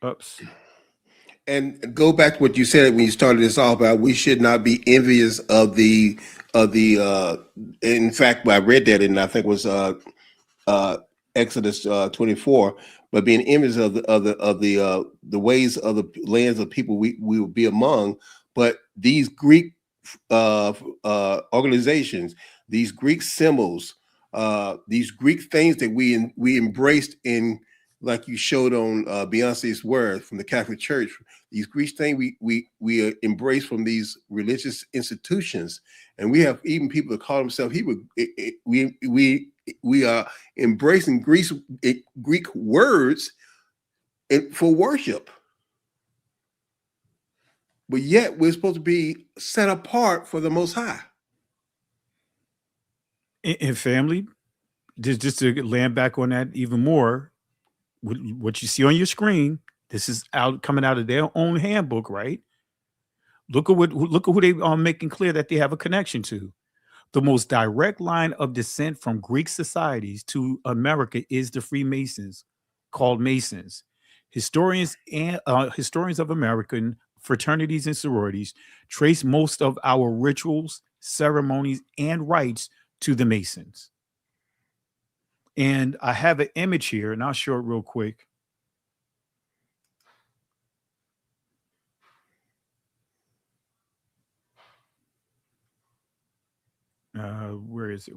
Speaker 14: Oops.
Speaker 8: And go back to what you said when you started this off about we should not be envious of the in fact, I read that and I think it was Exodus 24, but being envious of the ways of the lands of people we will be among. But these Greek organizations, these Greek symbols, these Greek things that we embraced in, like you showed on Beyonce's Word from the Catholic Church, these Greek things we embrace from these religious institutions, and we have even people that call themselves Hebrew. We are embracing Greek words for worship, but yet we're supposed to be set apart for the Most High.
Speaker 14: And family, just to land back on that even more, what you see on your screen, this is coming out of their own handbook, right? Look at who they are making clear that they have a connection to. The most direct line of descent from Greek societies to America is the Freemasons, called Masons. Historians of American fraternities and sororities trace most of our rituals, ceremonies, and rites to the Masons. And I have an image here, and I'll show it real quick. Where is it?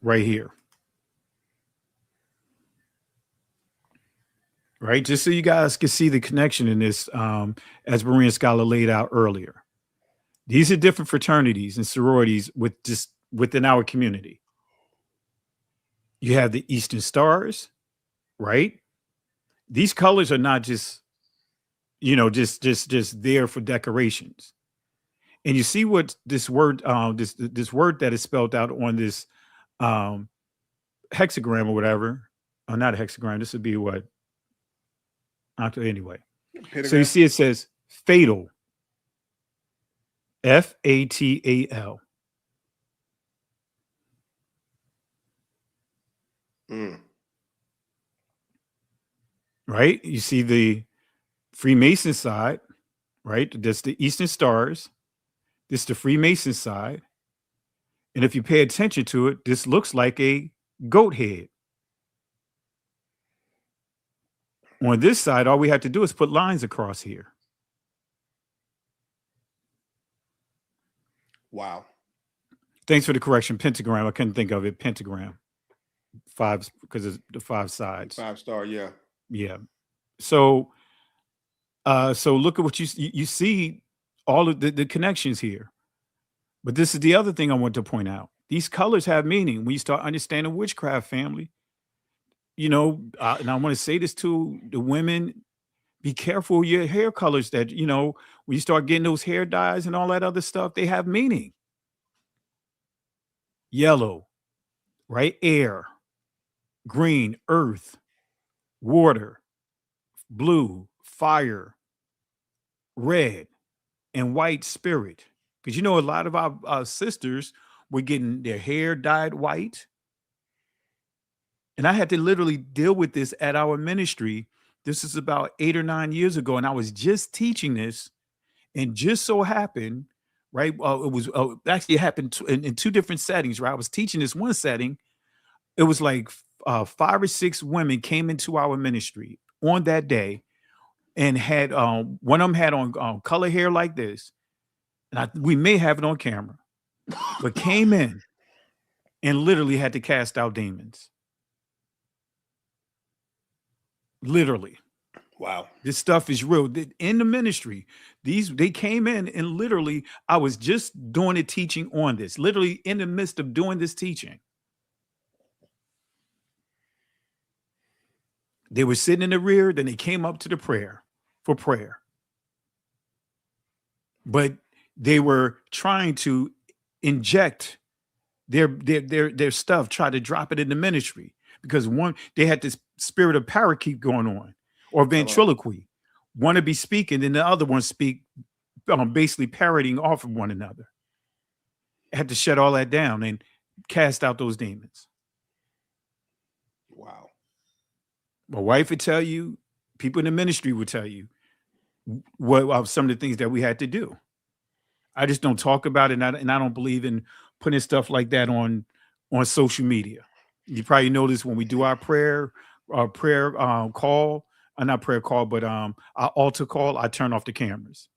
Speaker 14: Right here. Right, just so you guys can see the connection in this, as Maria and Scarlet laid out earlier. These are different fraternities and sororities within our community. You have the Eastern Stars, right? These colors are not just, just there for decorations. And you see what this word, this word that is spelled out on this hexagram or whatever, or not a hexagram. This would be what? Anyway, so you see it says fatal, Fatal. Right? You see the Freemason side, right? That's the Eastern Stars. This is the Freemason side. And if you pay attention to it, this looks like a goat head. On this side, all we have to do is put lines across here.
Speaker 8: Wow.
Speaker 14: Thanks for the correction. Pentagram. I couldn't think of it. Pentagram. 5, because it's the 5 sides.
Speaker 8: 5-star, yeah.
Speaker 14: Yeah. So look at what you see, all of the connections here. But this is the other thing I want to point out. These colors have meaning when you start understanding witchcraft, family. And I want to say this to the women: be careful with your hair colors. That when you start getting those hair dyes and all that other stuff, they have meaning. Yellow, right? Air, green, earth, water, blue, fire, red, and white, spirit. Because a lot of our sisters were getting their hair dyed white. And I had to literally deal with this at our ministry. This is about 8 or 9 years ago. And I was just teaching this. And just so happened, right? It was actually it happened in 2 different settings, right? I was teaching this one setting. It was like 5 or 6 women came into our ministry on that day and had one of them had on color hair like this. And we may have it on camera, but came in and literally had to cast out demons. Literally.
Speaker 8: Wow.
Speaker 14: This stuff is real. In the ministry, they came in and literally, I was just doing a teaching on this, literally in the midst of doing this teaching. They were sitting in the rear, then they came up to the prayer for prayer. But they were trying to inject their stuff, try to drop it in the ministry, because they had this spirit of parakeet going on, or ventriloquy. One to be speaking, and the other one speak, basically parroting off of one another. Had to shut all that down and cast out those demons.
Speaker 8: Wow.
Speaker 14: My wife would tell you, people in the ministry would tell you what some of the things that we had to do. I just don't talk about it, and I don't believe in putting stuff like that on social media. You probably notice when we do our prayer call, not prayer call, but our altar call, I turn off the cameras.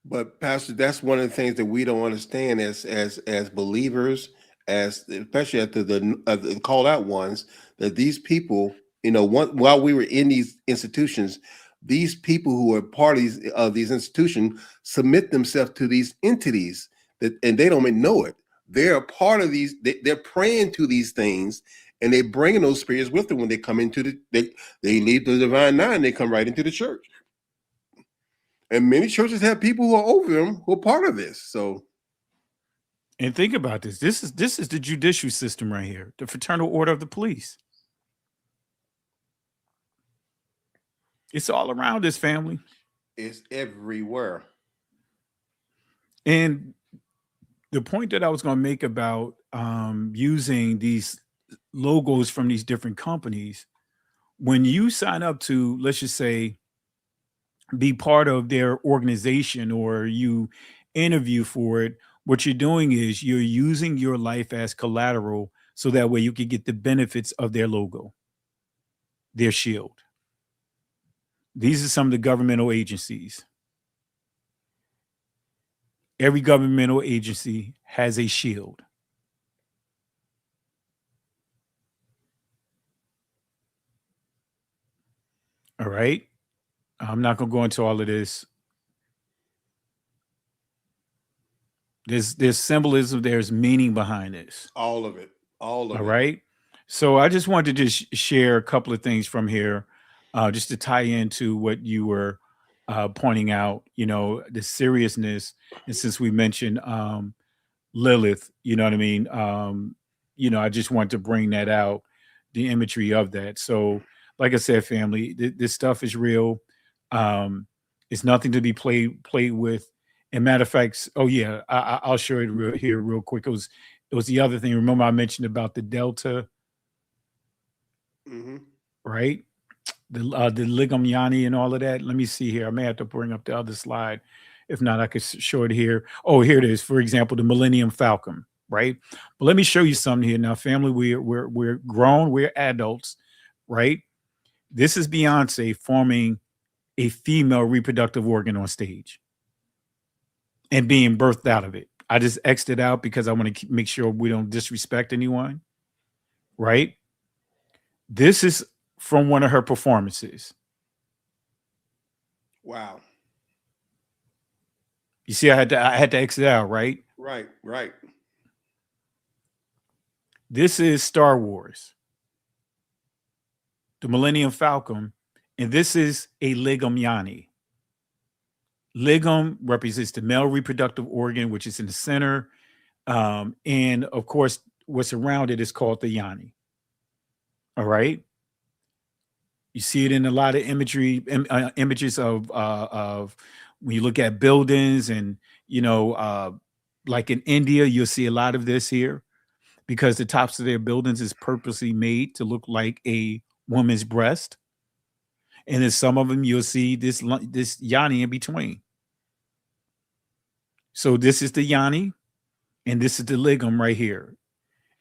Speaker 8: But Pastor, that's one of the things that we don't understand as believers, as especially at the called out ones, that these people, while we were in these institutions, these people who are parties of these institutions submit themselves to these entities and they don't even know it. They're a part of these. They're praying to these things, and they're bringing those spirits with them when they come into they leave the Divine Nine. They come right into the church. And many churches have people who are over them who are part of this. So,
Speaker 14: and think about this. This is the judicial system right here, the Fraternal Order of the Police. It's all around this, family.
Speaker 8: It's everywhere.
Speaker 14: And the point that I was going to make about using these logos from these different companies, when you sign up to, let's just say, be part of their organization or you interview for it, what you're doing is you're using your life as collateral so that way you can get the benefits of their logo, their shield. These are some of the governmental agencies. Every governmental agency has a shield. All right. I'm not going to go into all of this. There's symbolism, there's meaning behind this.
Speaker 8: All of it. All of it.
Speaker 14: All right. So I just wanted to just share a couple of things from here, just to tie into what you were pointing out, the seriousness. And since we mentioned Lilith, you know what I mean? I just want to bring that out, the imagery of that. So like I said, family, this stuff is real. It's nothing to be played with. And matter of fact, I'll show it real quick. It was the other thing. Remember I mentioned about the Delta, right? The Ligum Yani and all of that. Let me see here. I may have to bring up the other slide. If not, I could show it here. Oh, here it is. For example, the Millennium Falcon, right? But let me show you something here. Now, family, we're grown, we're adults, right? This is Beyonce forming a female reproductive organ on stage and being birthed out of it. I just X'd it out because I want to make sure we don't disrespect anyone, right? This is from one of her performances.
Speaker 8: Wow.
Speaker 14: You see, I had to X it out, right?
Speaker 8: Right.
Speaker 14: This is Star Wars, the Millennium Falcon, and this is a Ligum Yani. Ligum represents the male reproductive organ, which is in the center. And of course, what's around it is called the Yani. All right. You see it in a lot of imagery, images of when you look at buildings and, like in India, you'll see a lot of this here because the tops of their buildings is purposely made to look like a woman's breast. And in some of them, you'll see this Yani in between. So this is the Yani, and this is the Ligum right here.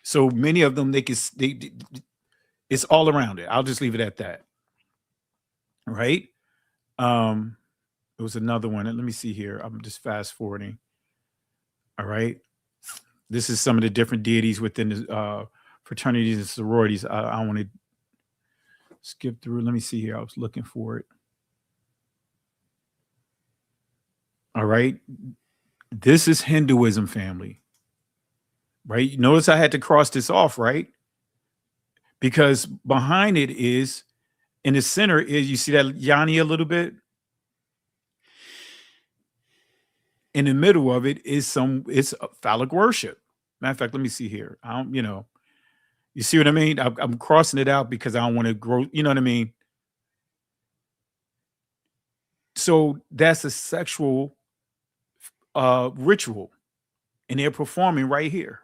Speaker 14: So many of them, it's all around it. I'll just leave it at that. Right? It was another one. Let me see here. I'm just fast forwarding. All right. This is some of the different deities within the fraternities and sororities. I want to skip through. Let me see here. I was looking for it. All right. This is Hinduism, family. Right? Notice I had to cross this off, right? Because behind it is, in the center is, you see that Yani a little bit? In the middle of it is it's phallic worship. Matter of fact, let me see here. You see what I mean? I'm crossing it out because I don't want to grow, you know what I mean? So that's a sexual ritual, and they're performing right here.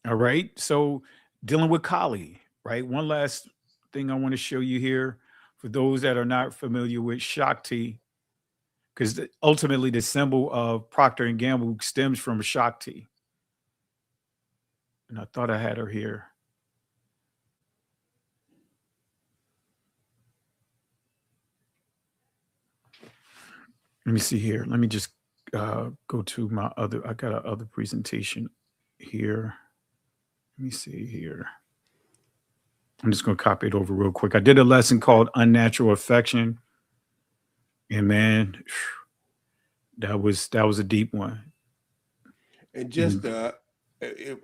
Speaker 14: All right. So dealing with Kali, right? One last thing I want to show you here for those that are not familiar with Shakti, because ultimately the symbol of Procter and Gamble stems from Shakti. And I thought I had her here. Let me see here. Let me just go to my other. I got a other presentation here. Let me see here. I'm just going to copy it over real quick. I did a lesson called Unnatural Affection. And man, that was a deep one.
Speaker 8: And just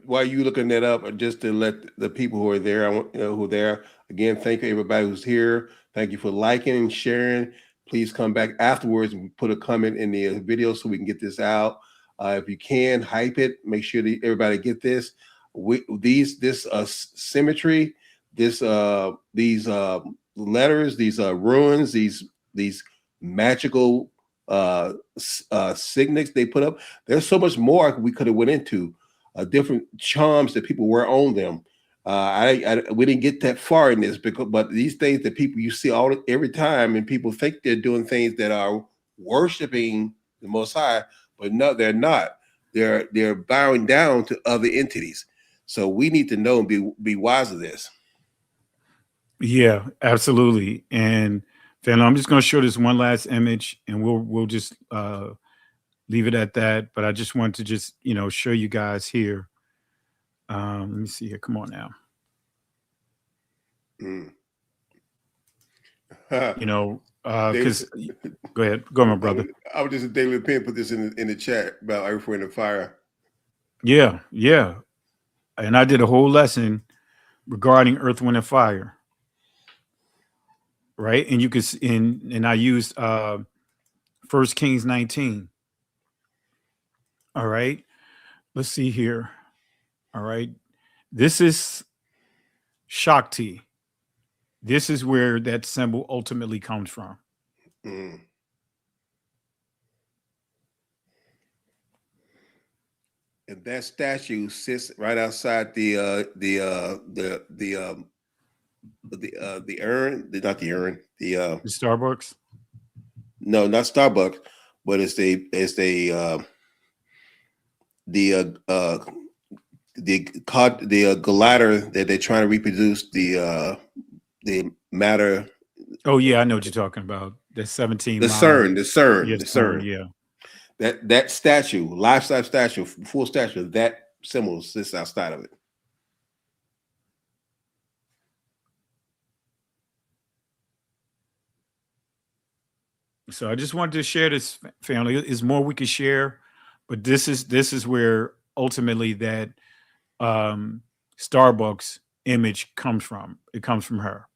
Speaker 8: while you looking that up, just to let the people who are there, I want who are there again. Thank you everybody who's here. Thank you for liking and sharing. Please come back afterwards and put a comment in the video so we can get this out. If you can, hype it. Make sure that everybody get this. This symmetry, these letters, these runes, these magical signets they put up. There's so much more we could have went into. Different charms that people wear on them. We didn't get that far in this but these things that people you see every time, and people think they're doing things that are worshiping the Most High, but no, they're not. They're bowing down to other entities. So we need to know and be wise of this.
Speaker 14: Yeah, absolutely. And family, I'm just going to show this one last image, and we'll just leave it at that. But I just want to just show you guys here. Let me see here. Come on now. Because go ahead, my brother.
Speaker 8: I was just a Daily Pin put this in the chat about Earth, Wind, and Fire.
Speaker 14: Yeah. And I did a whole lesson regarding Earth, Wind, and Fire. Right, and you could and I used 1 Kings 19. All right, let's see here. All right, this is Shakti. This is where that symbol ultimately comes from.
Speaker 8: And that statue sits right outside the urn, not the urn, the
Speaker 14: Starbucks.
Speaker 8: No, not Starbucks, but it's the glider that they're trying to reproduce the matter.
Speaker 14: Oh yeah, I know what you're talking about. The 17.
Speaker 8: The CERN.
Speaker 14: Yeah,
Speaker 8: the CERN.
Speaker 14: Yeah.
Speaker 8: That statue, life-size statue, full statue, that symbol sits outside of it.
Speaker 14: So I just wanted to share this, family. There's more we could share, but this is where ultimately that Starbucks image comes from. It comes from her.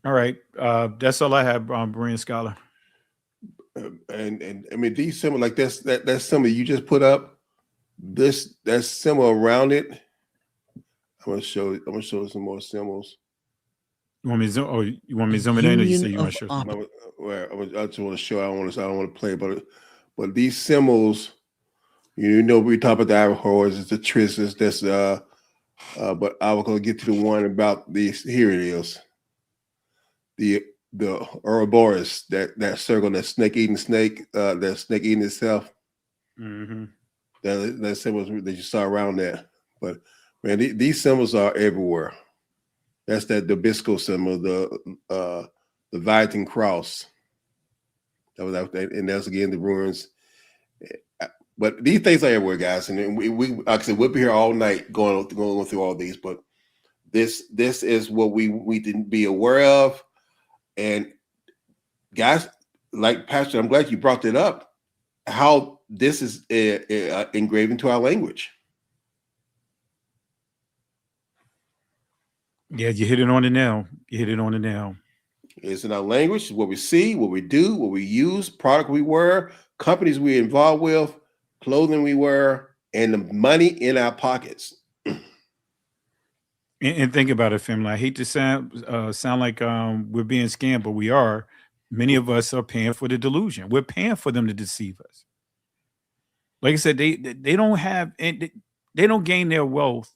Speaker 14: All right, that's all I have, Berean Scholar.
Speaker 8: And I mean, these symbols like this, that symbol you just put up, that symbol around it. I'm gonna show some more symbols.
Speaker 14: You want me to zoom? Oh, you want me to zoom it in, or you say you want to show?
Speaker 8: I just want to show. I don't want to play, but these symbols, we talk about the Ivory the Tristis. That's but I was gonna get to the one about these. Here it is. The Ouroboros, that circle, that snake eating snake, that snake eating itself.
Speaker 14: Mm-hmm.
Speaker 8: That symbols that you saw around that. But man, these symbols are everywhere. That's that Dabisco symbol, the Viking cross. And that's again the ruins. But these things are everywhere, guys. And we like I said, we'll be here all night going through all these. But this is what we didn't be aware of. And guys, like Pastor, I'm glad you brought that up. How this is engraved into our language.
Speaker 14: Yeah, you hit it on the nail.
Speaker 8: It's in our language. It's what we see, what we do, what we use, product we wear, companies we're involved with, clothing we wear, and the money in our pockets.
Speaker 14: And think about it, family. I hate to sound like we're being scammed, but we are. Many of us are paying for the delusion. We're paying for them to deceive us. Like I said, they don't have, they don't gain their wealth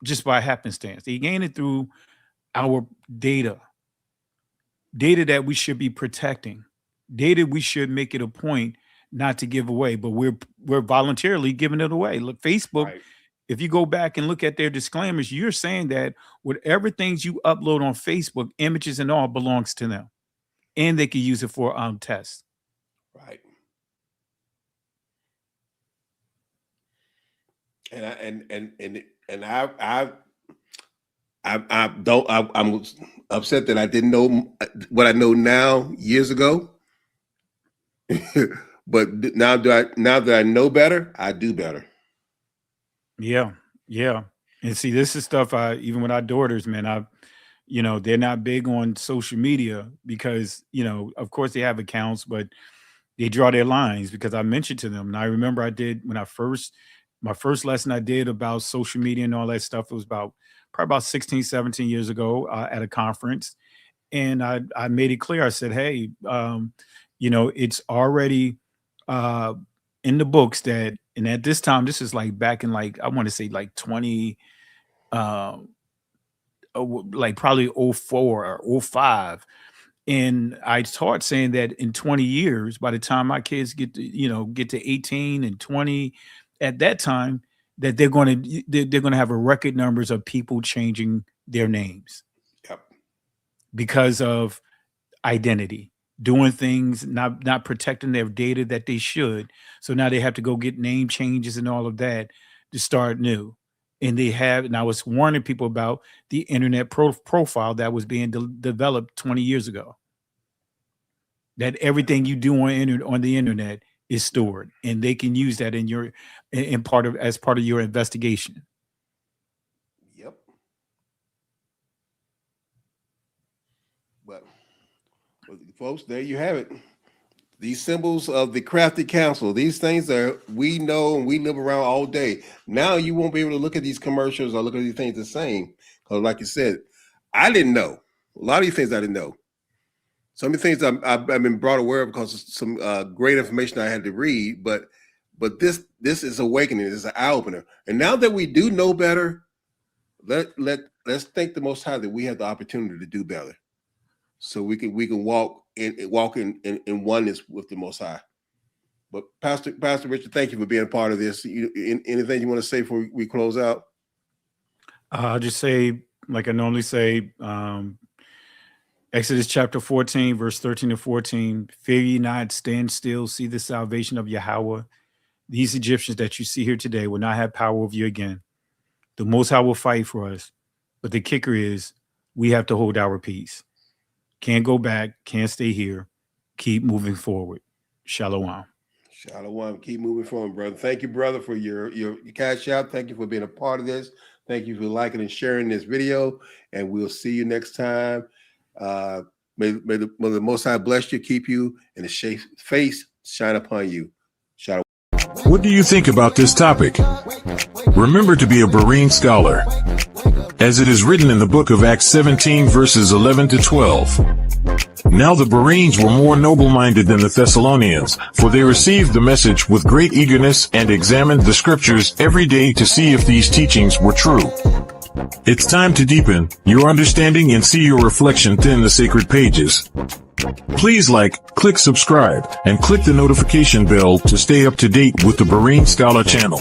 Speaker 14: just by happenstance. They gain it through our data that we should be protecting, data we should make it a point not to give away, but we're voluntarily giving it away. Look, Facebook, right. If you go back and look at their disclaimers, you're saying that whatever things you upload on Facebook, images and all, belongs to them, and they can use it for tests.
Speaker 8: Right. I'm upset that I didn't know what I know now years ago. But now that I know better, I do better.
Speaker 14: Yeah. And see, this is stuff even with our daughters, man, they're not big on social media because, of course they have accounts, but they draw their lines because I mentioned to them. And I remember I did my first lesson I did about social media and all that stuff. It was probably about 16, 17 years ago at a conference. And I made it clear. I said, hey, it's already in the books that, and at this time, this is like back in I want to say 20, probably 04 or 05. And I taught saying that in 20 years, by the time my kids get to 18 and 20, at that time, that they're going to have a record numbers of people changing their names.
Speaker 8: Yep.
Speaker 14: Because of identity, doing things, not protecting their data that they should. So now they have to go get name changes and all of that to start new. And I was warning people about the internet profile that was being developed 20 years ago. That everything you do on the internet is stored, and they can use that as part of your investigation.
Speaker 8: Yep. But folks, there you have it. These symbols of the Crafty Council, these things that we know and we live around all day. Now you won't be able to look at these commercials or look at these things the same. Because like you said, I didn't know. A lot of these things I didn't know. Some of the things I've been brought aware of because of some great information I had to read. But this is awakening. This is an eye opener. And now that we do know better, let's thank the Most High that we have the opportunity to do better. So we can walk in oneness with the Most High. But Pastor Richard, thank you for being a part of this. Anything you want to say before we close out?
Speaker 14: I'll just say, like I normally say, Exodus chapter 14, verse 13 to 14. Fear ye not, stand still, see the salvation of Yahweh. These Egyptians that you see here today will not have power over you again. The Most High will fight for us. But the kicker is we have to hold our peace. Can't go back, can't stay here. Keep moving forward. Shalom.
Speaker 8: Shalom. Keep moving forward, brother. Thank you, brother, for your cash out. Thank you for being a part of this. Thank you for liking and sharing this video. And we'll see you next time. May the Most High bless you, keep you, and His face shine upon you. Shalom.
Speaker 20: What do you think about this topic? Remember to be a Berean scholar, as it is written in the book of Acts 17 verses 11 to 12. Now the Bereans were more noble-minded than the Thessalonians, for they received the message with great eagerness and examined the scriptures every day to see if these teachings were true. It's time to deepen your understanding and see your reflection within the sacred pages. Please click subscribe, and click the notification bell to stay up to date with the Berean Scholar channel.